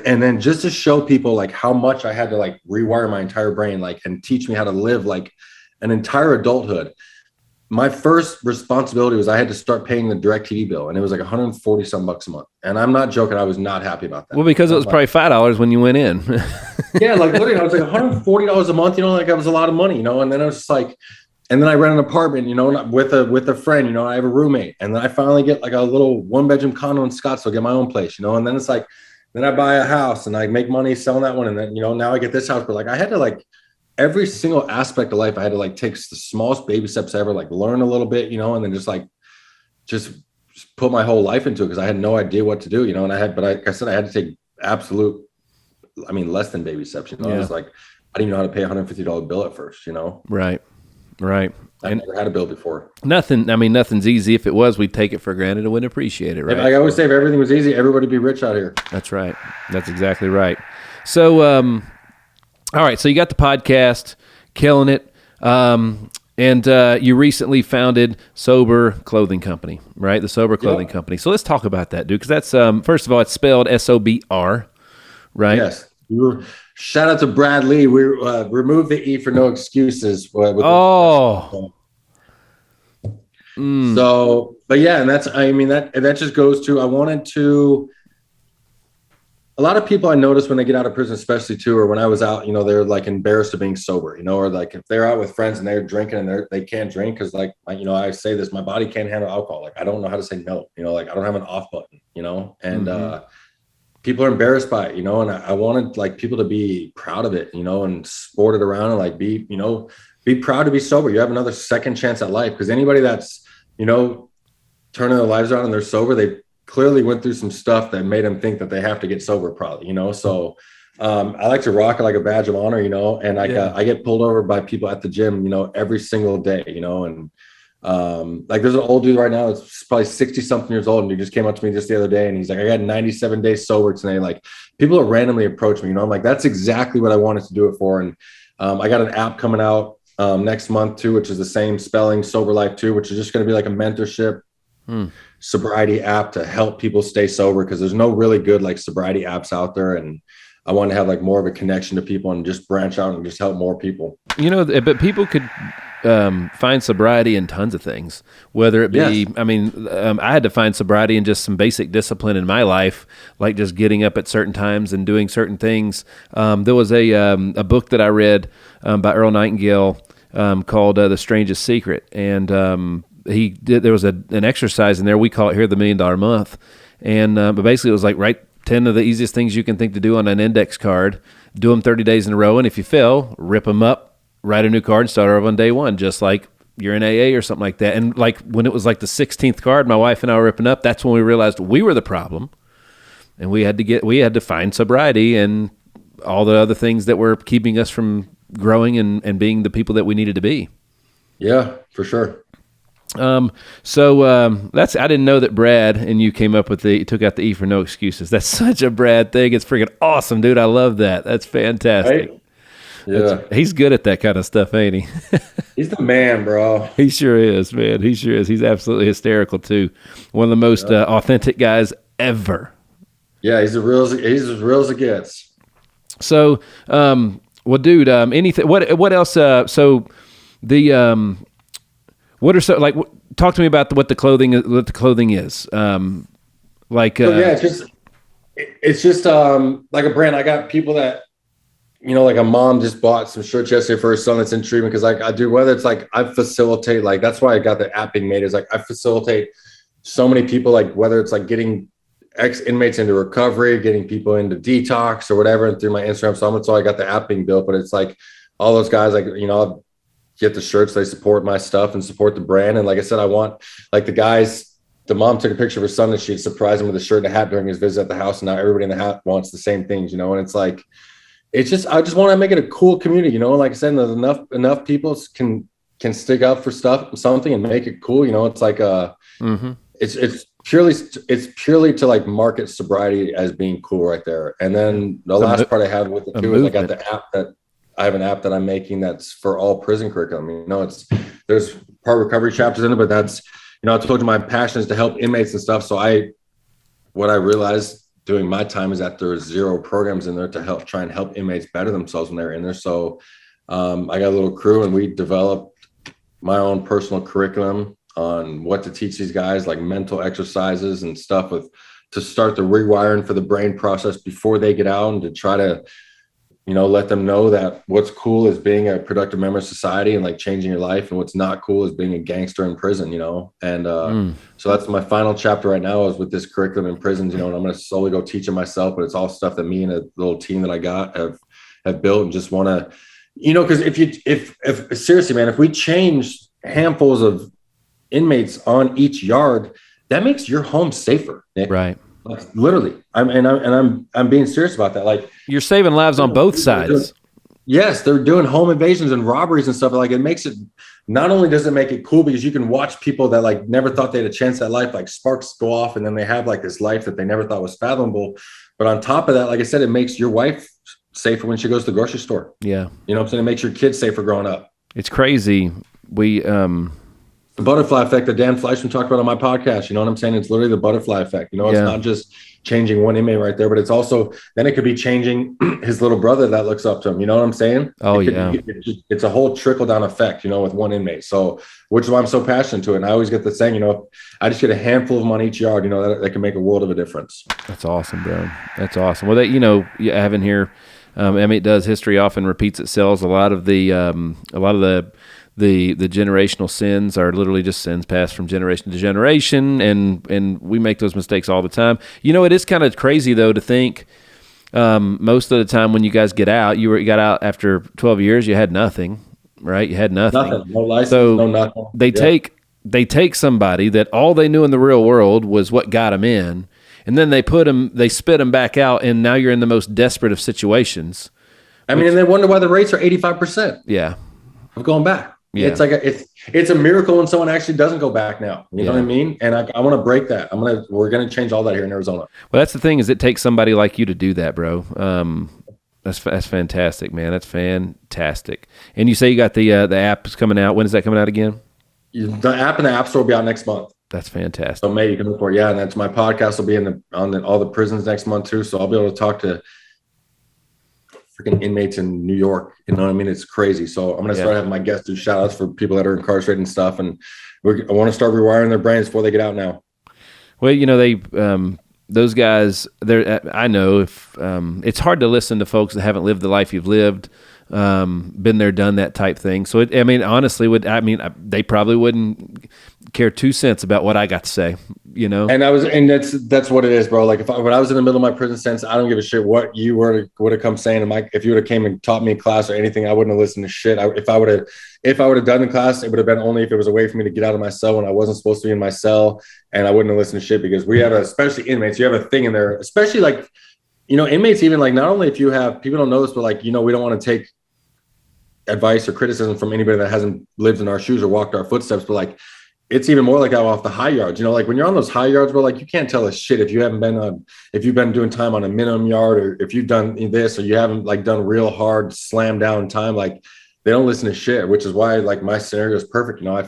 Speaker 3: And then just to show people how much I had to rewire my entire brain, and teach me how to live an entire adulthood. My first responsibility was I had to start paying the DirecTV bill, and it was $140 some bucks a month. And I'm not joking. I was not happy about that.
Speaker 1: Well, because it was probably $5 when you went in.
Speaker 3: Yeah. Literally I was $140 a month, that was a lot of money, and then I was just and then I rent an apartment, with a friend, I have a roommate. And then I finally get a little 1-bedroom condo in Scottsdale, get my own place, and then it's then I buy a house and I make money selling that one. And then, now I get this house, but I had to every single aspect of life, I had to take the smallest baby steps ever, learn a little bit, and then just put my whole life into it. Cause I had no idea what to do, and but like I said, I had to take absolute, less than baby steps, Yeah. I was I didn't even know how to pay $150 bill at first,
Speaker 1: Right. Right.
Speaker 3: I never had a bill before.
Speaker 1: Nothing's easy. If it was, we'd take it for granted and wouldn't appreciate it, right?
Speaker 3: I always say, if everything was easy, everybody would be rich out here.
Speaker 1: That's right. That's exactly right. So, all right. So you got the podcast, killing it. And you recently founded SOBR Clothing Company, right? The SOBR Clothing Company. So let's talk about that, dude. Because that's, first of all, it's spelled SOBR, right?
Speaker 3: Yes. Shout out to Brad Lee. We removed the E for no excuses. So, but yeah, and that just goes to, I wanted to, a lot of people I notice when they get out of prison, especially too, or when I was out, they're embarrassed of being sober, or if they're out with friends and they're drinking and they can't drink. Cause I say this, my body can't handle alcohol. I don't know how to say no, I don't have an off button, and, people are embarrassed by it, and I wanted people to be proud of it, and sport it around and be proud to be sober. You have another second chance at life. Cause anybody that's, turning their lives around and they're sober, they clearly went through some stuff that made them think that they have to get sober probably, So I like to rock it like a badge of honor, and I get pulled over by people at the gym, every single day, and there's an old dude right now that's probably 60 something years old, and he just came up to me just the other day and he's like, "I got 97 days sober today." People are randomly approach me, I'm like, that's exactly what I wanted to do it for. And I got an app coming out next month too, which is the same spelling, Sober Life 2, which is just going to be a mentorship sobriety app to help people stay sober, because there's no really good sobriety apps out there, and I want to have more of a connection to people and just branch out and just help more people.
Speaker 1: But people could find sobriety in tons of things, whether it be, I had to find sobriety in just some basic discipline in my life, like just getting up at certain times and doing certain things. There was a book that I read by Earl Nightingale called The Strangest Secret. And there was an exercise in there, we call it here the $1 Million Month. And but basically it was write 10 of the easiest things you can think to do on an index card, do them 30 days in a row. And if you fail, rip them up, write a new card and start over on day one, just like you're in AA or something like that. And when it was the 16th card, my wife and I were ripping up, that's when we realized we were the problem. And we had to find sobriety and all the other things that were keeping us from growing and being the people that we needed to be.
Speaker 3: Yeah, for sure.
Speaker 1: That's, I didn't know that Brad and you came up with took out the E for no excuses. That's such a Brad thing. It's freaking awesome, dude. I love that. That's fantastic.
Speaker 3: Yeah.
Speaker 1: He's good at that kind of stuff, ain't he?
Speaker 3: He's the man, bro.
Speaker 1: He sure is, man. He sure is. He's absolutely hysterical too. One of the most authentic guys ever.
Speaker 3: Yeah, he's as real as it gets.
Speaker 1: So, well, dude, anything? What else? So, the what are like? Talk to me about what the clothing is.
Speaker 3: It's just like a brand. I got people that, like a mom just bought some shirts yesterday for her son that's in treatment, because I do, whether it's like I facilitate, like that's why I got the app being made, is like I facilitate so many people, like whether it's like getting ex-inmates into recovery, getting people into detox or whatever, and through my Instagram. So that's why I got the app being built. But it's like all those guys, like, I'll get the shirts, they support my stuff and support the brand. And like I said, I want, like, the mom took a picture of her son and she surprised him with a shirt and a hat during his visit at the house. And now everybody in the house wants the same things, and it's like, I just want to make it a cool community, like I said, enough people can stick up for something and make it cool. It's like, it's purely to like market sobriety as being cool right there. And then the last part I had with it too is I got the app I have an app that I'm making that's for all prison curriculum. There's part recovery chapters in it, but that's, I told you my passion is to help inmates and stuff. So what I realized doing my time is that there's 0 programs in there to try and help inmates better themselves when they're in there. So I got a little crew and we developed my own personal curriculum on what to teach these guys, like mental exercises and stuff to start the rewiring for the brain process before they get out, and to try to, let them know that what's cool is being a productive member of society and like changing your life, and what's not cool is being a gangster in prison, and so that's my final chapter right now, is with this curriculum in prisons, and I'm going to slowly go teach it myself, but it's all stuff that me and a little team that I got have built, and just want to, because if seriously, man, if we change handfuls of inmates on each yard, that makes your home safer, Nick.
Speaker 1: Right.
Speaker 3: Like, literally. I'm being serious about that. Like,
Speaker 1: you're saving lives on both sides.
Speaker 3: Yes, they're doing home invasions and robberies and stuff. Like, it makes it, not only does it make it cool because you can watch people that like never thought they had a chance at life, like sparks go off, and then they have like this life that they never thought was fathomable. But on top of that, like I said, it makes your wife safer when she goes to the grocery store. Yeah. You know what I'm saying? It makes your kids safer growing up.
Speaker 1: It's crazy.
Speaker 3: The butterfly effect that Dan Fleischman talked about on my podcast, you know what I'm saying? It's literally the butterfly effect. It's not just changing one inmate right there, but it's also, then it could be changing his little brother that looks up to him. You know what I'm saying? It's a whole trickle down effect, with one inmate. So, which is why I'm so passionate to it. And I always get the saying, I just get a handful of them on each yard, that can make a world of a difference.
Speaker 1: That's awesome, bro. That's awesome. Well, you have in here, Emmett does, history often repeats itself. A lot of the generational sins are literally just sins passed from generation to generation, and we make those mistakes all the time. It is kind of crazy though to think most of the time when you guys get out, you got out after 12 years, you had nothing, right? You had nothing.
Speaker 3: No license,
Speaker 1: so
Speaker 3: no nothing.
Speaker 1: They take somebody that all they knew in the real world was what got them in, and then they spit them back out, and now you're in the most desperate of situations.
Speaker 3: And they wonder why the rates are 85%.
Speaker 1: Yeah,
Speaker 3: of going back.
Speaker 1: Yeah.
Speaker 3: It's like it's a miracle when someone actually doesn't go back now. You know what I mean? And I want to break that. We're going to change all that here in Arizona.
Speaker 1: Well, that's the thing, is it takes somebody like you to do that, bro. That's fantastic, man. That's fantastic. And you say you got the app is coming out. When is that coming out again?
Speaker 3: The app in the App Store will be out next month.
Speaker 1: That's fantastic.
Speaker 3: So May, you can look for it. Yeah, and that's my podcast will be on all the prisons next month too. So I'll be able to talk to freaking inmates in New York. You know what I mean? It's crazy. So I'm going to start having my guests do shout outs for people that are incarcerated and stuff. And I want to start rewiring their brains before they get out now.
Speaker 1: Well, those guys, I know if it's hard to listen to folks that haven't lived the life you've lived, been there, done that type thing. So honestly, they probably wouldn't care 2 cents about what I got to say,
Speaker 3: And that's what it is, bro. Like when I was in the middle of my prison sentence, I don't give a shit what you would have come saying. And if you would have came and taught me in class or anything, I wouldn't have listened to shit. If I would have done the class, it would have been only if it was a way for me to get out of my cell when I wasn't supposed to be in my cell, and I wouldn't have listened to shit, because we have especially inmates, you have a thing in there, especially like, inmates, even like, not only if you have, people don't know this, but like, we don't want to take advice or criticism from anybody that hasn't lived in our shoes or walked our footsteps, but like it's even more like that off the high yards. You know, like when you're on those high yards, bro, like you can't tell us shit if you haven't been on, if you've been doing time on a minimum yard, or if you've done this, or you haven't like done real hard slam down time. Like they don't listen to shit, which is why like my scenario is perfect. You know,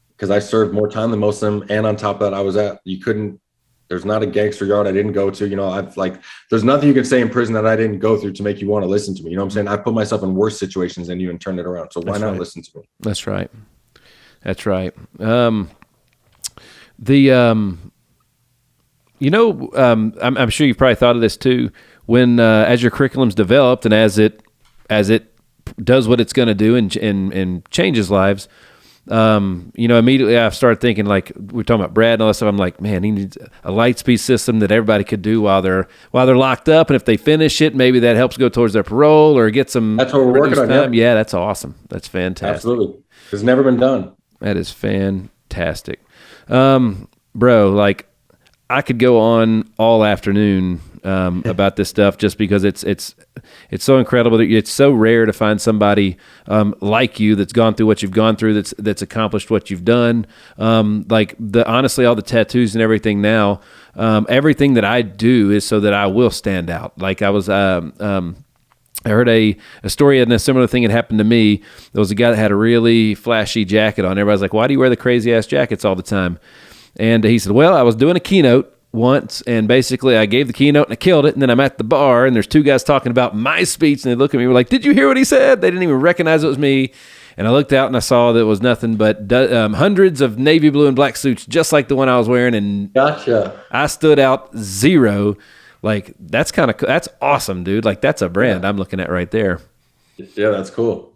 Speaker 3: because I served more time than most of them. And on top of that, there's not a gangster yard I didn't go to. You know, there's nothing you can say in prison that I didn't go through to make you want to listen to me. You know what I'm saying? I put myself in worse situations than you and turned it around. So why not listen to me?
Speaker 1: That's right. That's right. I'm sure you've probably thought of this too. When as your curriculum's developed and as it does what it's going to do and changes lives, immediately I've started thinking, like we're talking about Brad and all that stuff. I'm like, man, he needs a light speed system that everybody could do while they're locked up, and if they finish it, maybe that helps go towards their parole or get some.
Speaker 3: That's what we're working on.
Speaker 1: Time. Yeah, that's awesome. That's fantastic.
Speaker 3: Absolutely, it's never been done.
Speaker 1: That is fantastic. Bro, like I could go on all afternoon about this stuff just because it's so incredible. It's so rare to find somebody like you that's gone through what you've gone through, that's accomplished what you've done. Honestly, all the tattoos and everything now, everything that I do is so that I will stand out. Like I heard a story, and a similar thing had happened to me. There was a guy that had a really flashy jacket on. Everybody's like, why do you wear the crazy ass jackets all the time? And he said, well, I was doing a keynote once, and basically I gave the keynote and I killed it, and then I'm at the bar and there's two guys talking about my speech, and they look at me, we're like, did you hear what he said? They didn't even recognize it was me. And I looked out and I saw that it was nothing but hundreds of navy blue and black suits just like the one I was wearing, and
Speaker 3: Gotcha.
Speaker 1: I stood out zero. Like that's awesome, dude. Like that's a brand I'm looking at right there.
Speaker 3: Yeah, that's cool.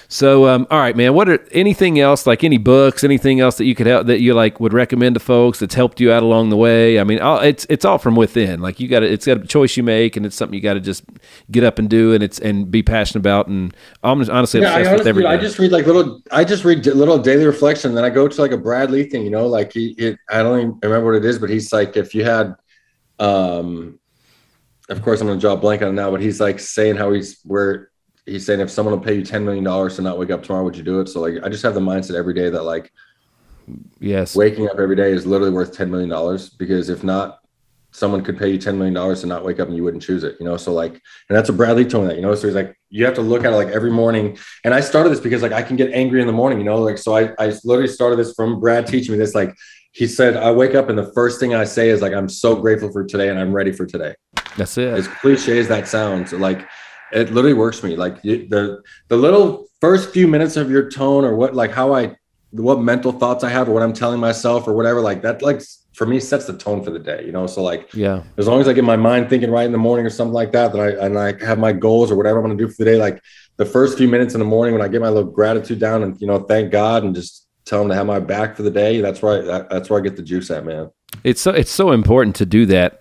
Speaker 1: So, all right, man, what are anything else, like any books, anything else that you could help, that you like would recommend to folks that's helped you out along the way? I mean, it's all from within. Like it's got a choice you make, and it's something you got to just get up and do, and be passionate about. And I'm honestly obsessed with everything.
Speaker 3: I just read little daily reflection. And then I go to like a Brad Lee thing, you know, like I don't even remember what it is, but he's like, if you had, of course I'm going to draw a blank on it now, but he's like saying he's saying if someone will pay you $10 million to not wake up tomorrow, would you do it? So like, I just have the mindset every day that like,
Speaker 1: yes,
Speaker 3: waking up every day is literally worth $10 million, because if not, someone could pay you $10 million to not wake up and you wouldn't choose it, you know? So like, and that's what Bradley told me that, you know? So he's like, you have to look at it like every morning. And I started this because like, I can get angry in the morning, you know? Like, so I literally started this from Brad teaching me this. Like he said, I wake up and the first thing I say is like, I'm so grateful for today and I'm ready for today.
Speaker 1: That's it.
Speaker 3: As cliche as that sounds, like, it literally works for me. Like the little first few minutes of your tone, or what mental thoughts I have, or what I'm telling myself or whatever, like that, like for me sets the tone for the day, you know? So like, yeah, as long as I get my mind thinking right in the morning or something like that, that I have my goals or whatever I'm going to do for the day. Like the first few minutes in the morning when I get my little gratitude down and, you know, thank God and just tell him to have my back for the day. That's where I get the juice at, man. It's
Speaker 1: so important to do that.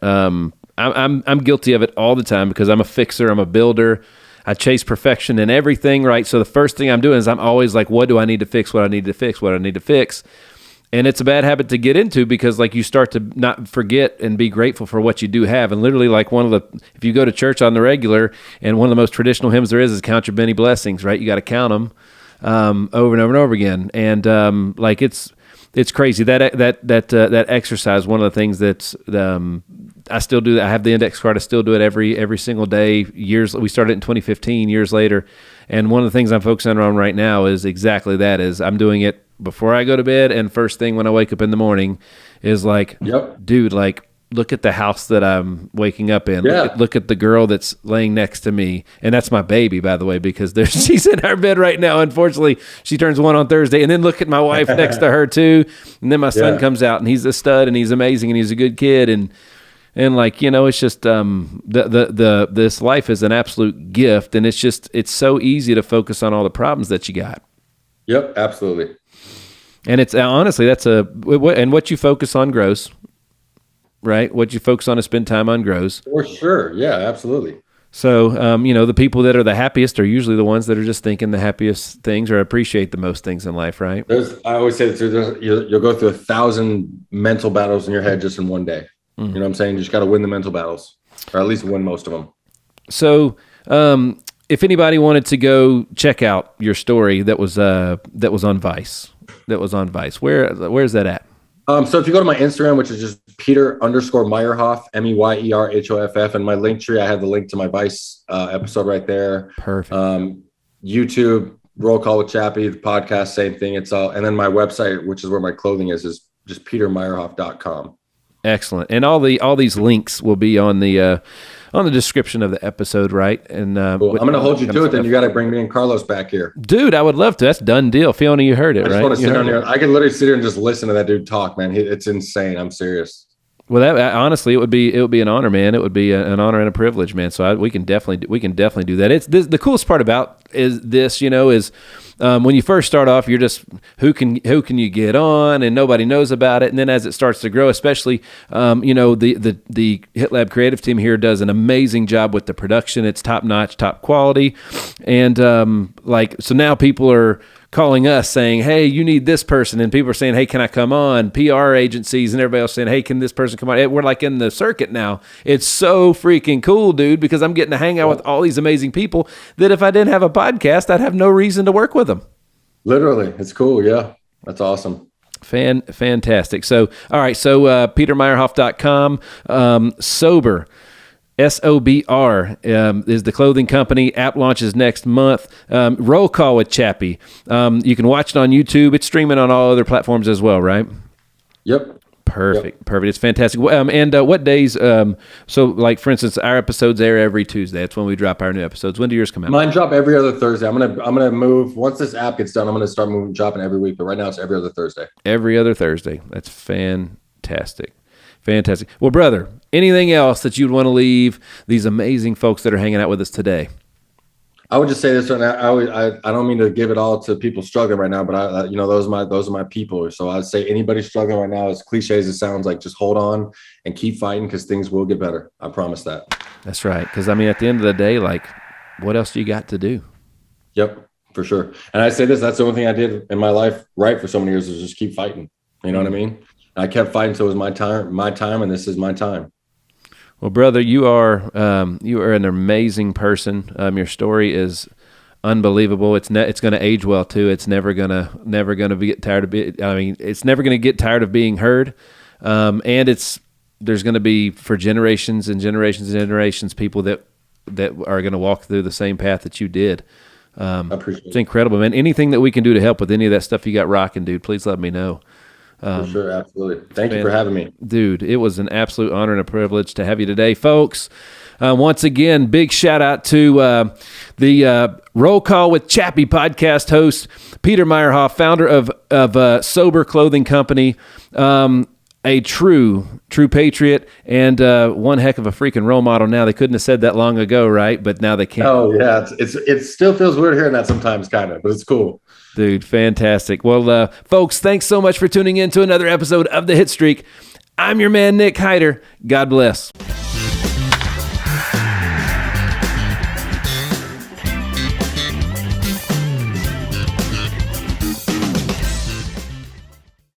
Speaker 1: I'm guilty of it all the time because I'm a fixer. I'm a builder. I chase perfection in everything, right? So the first thing I'm doing is I'm always like, what do I need to fix? What I need to fix? What I need to fix? And it's a bad habit to get into because like you start to not forget and be grateful for what you do have. And literally like if you go to church on the regular, and one of the most traditional hymns there is count your many blessings, right? You got to count them over and over and over again. And like it's crazy that exercise. One of the things that's I still do that. I have the index card. I still do it every single day. We started in 2015, years later. And one of the things I'm focusing on right now is exactly that. Is I'm doing it before I go to bed and first thing when I wake up in the morning. Is like, yep, dude, like look at the house that I'm waking up in. Yeah. Look at the girl that's laying next to me. And that's my baby, by the way, because she's in our bed right now. Unfortunately, she turns 1 on Thursday. And then look at my wife next to her too. And then my son comes out and he's a stud and he's amazing and he's a good kid. And like, you know, it's just this life is an absolute gift, and it's so easy to focus on all the problems that you got.
Speaker 3: Yep, absolutely.
Speaker 1: And it's honestly, and what you focus on grows, right? What you focus on to spend time on grows.
Speaker 3: For sure, yeah, absolutely.
Speaker 1: So, you know, the people that are the happiest are usually the ones that are just thinking the happiest things or appreciate the most things in life, right?
Speaker 3: I always say that you'll go through 1,000 mental battles in your head just in one day. You know what I'm saying? You just got to win the mental battles, or at least win most of them.
Speaker 1: So, if anybody wanted to go check out your story that was on Vice, that was on Vice. Where's that at?
Speaker 3: So if you go to my Instagram, which is just Peter_Meyerhoff, Meyerhoff, and my link tree, I have the link to my Vice episode right there.
Speaker 1: Perfect.
Speaker 3: YouTube, Roll Call with Chappie, the podcast, same thing. It's all, and then my website, which is where my clothing is just petermeyerhoff.com.
Speaker 1: Excellent. And all these links will be on the description of the episode, right? And
Speaker 3: cool. I'm going to hold you to it. Then you got to bring me and Carlos back here,
Speaker 1: dude. I would love to. That's a done deal. Fiona, you heard it, right? I just want to sit down here. I
Speaker 3: can literally sit here and just listen to that dude talk, man. It's insane. I'm serious.
Speaker 1: Well, that honestly, it would be an honor, man. It would be an honor and a privilege, man. So we can definitely do that. It's the coolest part about is when you first start off, you're just who can you get on, and nobody knows about it. And then as it starts to grow, especially the Hit Lab creative team here does an amazing job with the production. It's top notch, top quality, and so now people are calling us saying, hey, you need this person, and people are saying, hey, can I come on? PR agencies and everybody else saying, hey, can this person come on? We're like in the circuit now. It's so freaking cool, dude, because I'm getting to hang out with all these amazing people that if I didn't have a podcast, I'd have no reason to work with them.
Speaker 3: Literally. It's cool. Yeah. That's awesome.
Speaker 1: Fantastic. So, all right. So, petermeyerhoff.com, SOBR. SOBR is the clothing company. App launches next month. Roll Call with Chappie. You can watch it on YouTube. It's streaming on all other platforms as well, right?
Speaker 3: Yep.
Speaker 1: Perfect. It's fantastic. And what days? So, like for instance, our episodes air every Tuesday. That's when we drop our new episodes. When do yours come out?
Speaker 3: Mine drop every other Thursday. I'm gonna move once this app gets done. I'm gonna start dropping every week. But right now it's every other Thursday.
Speaker 1: Every other Thursday. That's fantastic. Fantastic. Well, brother, anything else that you'd want to leave these amazing folks that are hanging out with us today?
Speaker 3: I would just say this right now. I don't mean to give it all to people struggling right now, but those are my people. So I'd say anybody struggling right now, as cliche as it sounds, like just hold on and keep fighting because things will get better. I promise that.
Speaker 1: That's right. Because at the end of the day, like, what else do you got to do?
Speaker 3: Yep, for sure. And I say this, that's the only thing I did in my life right for so many years is just keep fighting. You know what I mean? I kept fighting until it was my time, and this is my time.
Speaker 1: Well, brother, you are an amazing person. Your story is unbelievable. It's going to age well too. It's never gonna get tired of it's never gonna get tired of being heard. And there's going to be for generations and generations and generations people that are going to walk through the same path that you did.
Speaker 3: I appreciate it.
Speaker 1: It's incredible, man. Anything that we can do to help with any of that stuff you got rocking, dude, please let me know.
Speaker 3: For sure, absolutely. Thank you for having me.
Speaker 1: Dude, it was an absolute honor and a privilege to have you today, folks. Once again, big shout out to the Roll Call with Chappie podcast host, Peter Meyerhoff, founder of SOBR Clothing Company, a true patriot, and one heck of a freaking role model now. They couldn't have said that long ago, right? But now they can.
Speaker 3: Oh, yeah. It still feels weird hearing that sometimes, kind of, but it's cool.
Speaker 1: Dude, fantastic. Well, folks, thanks so much for tuning in to another episode of The Hitstreak. I'm your man, Nick Hyder. God bless.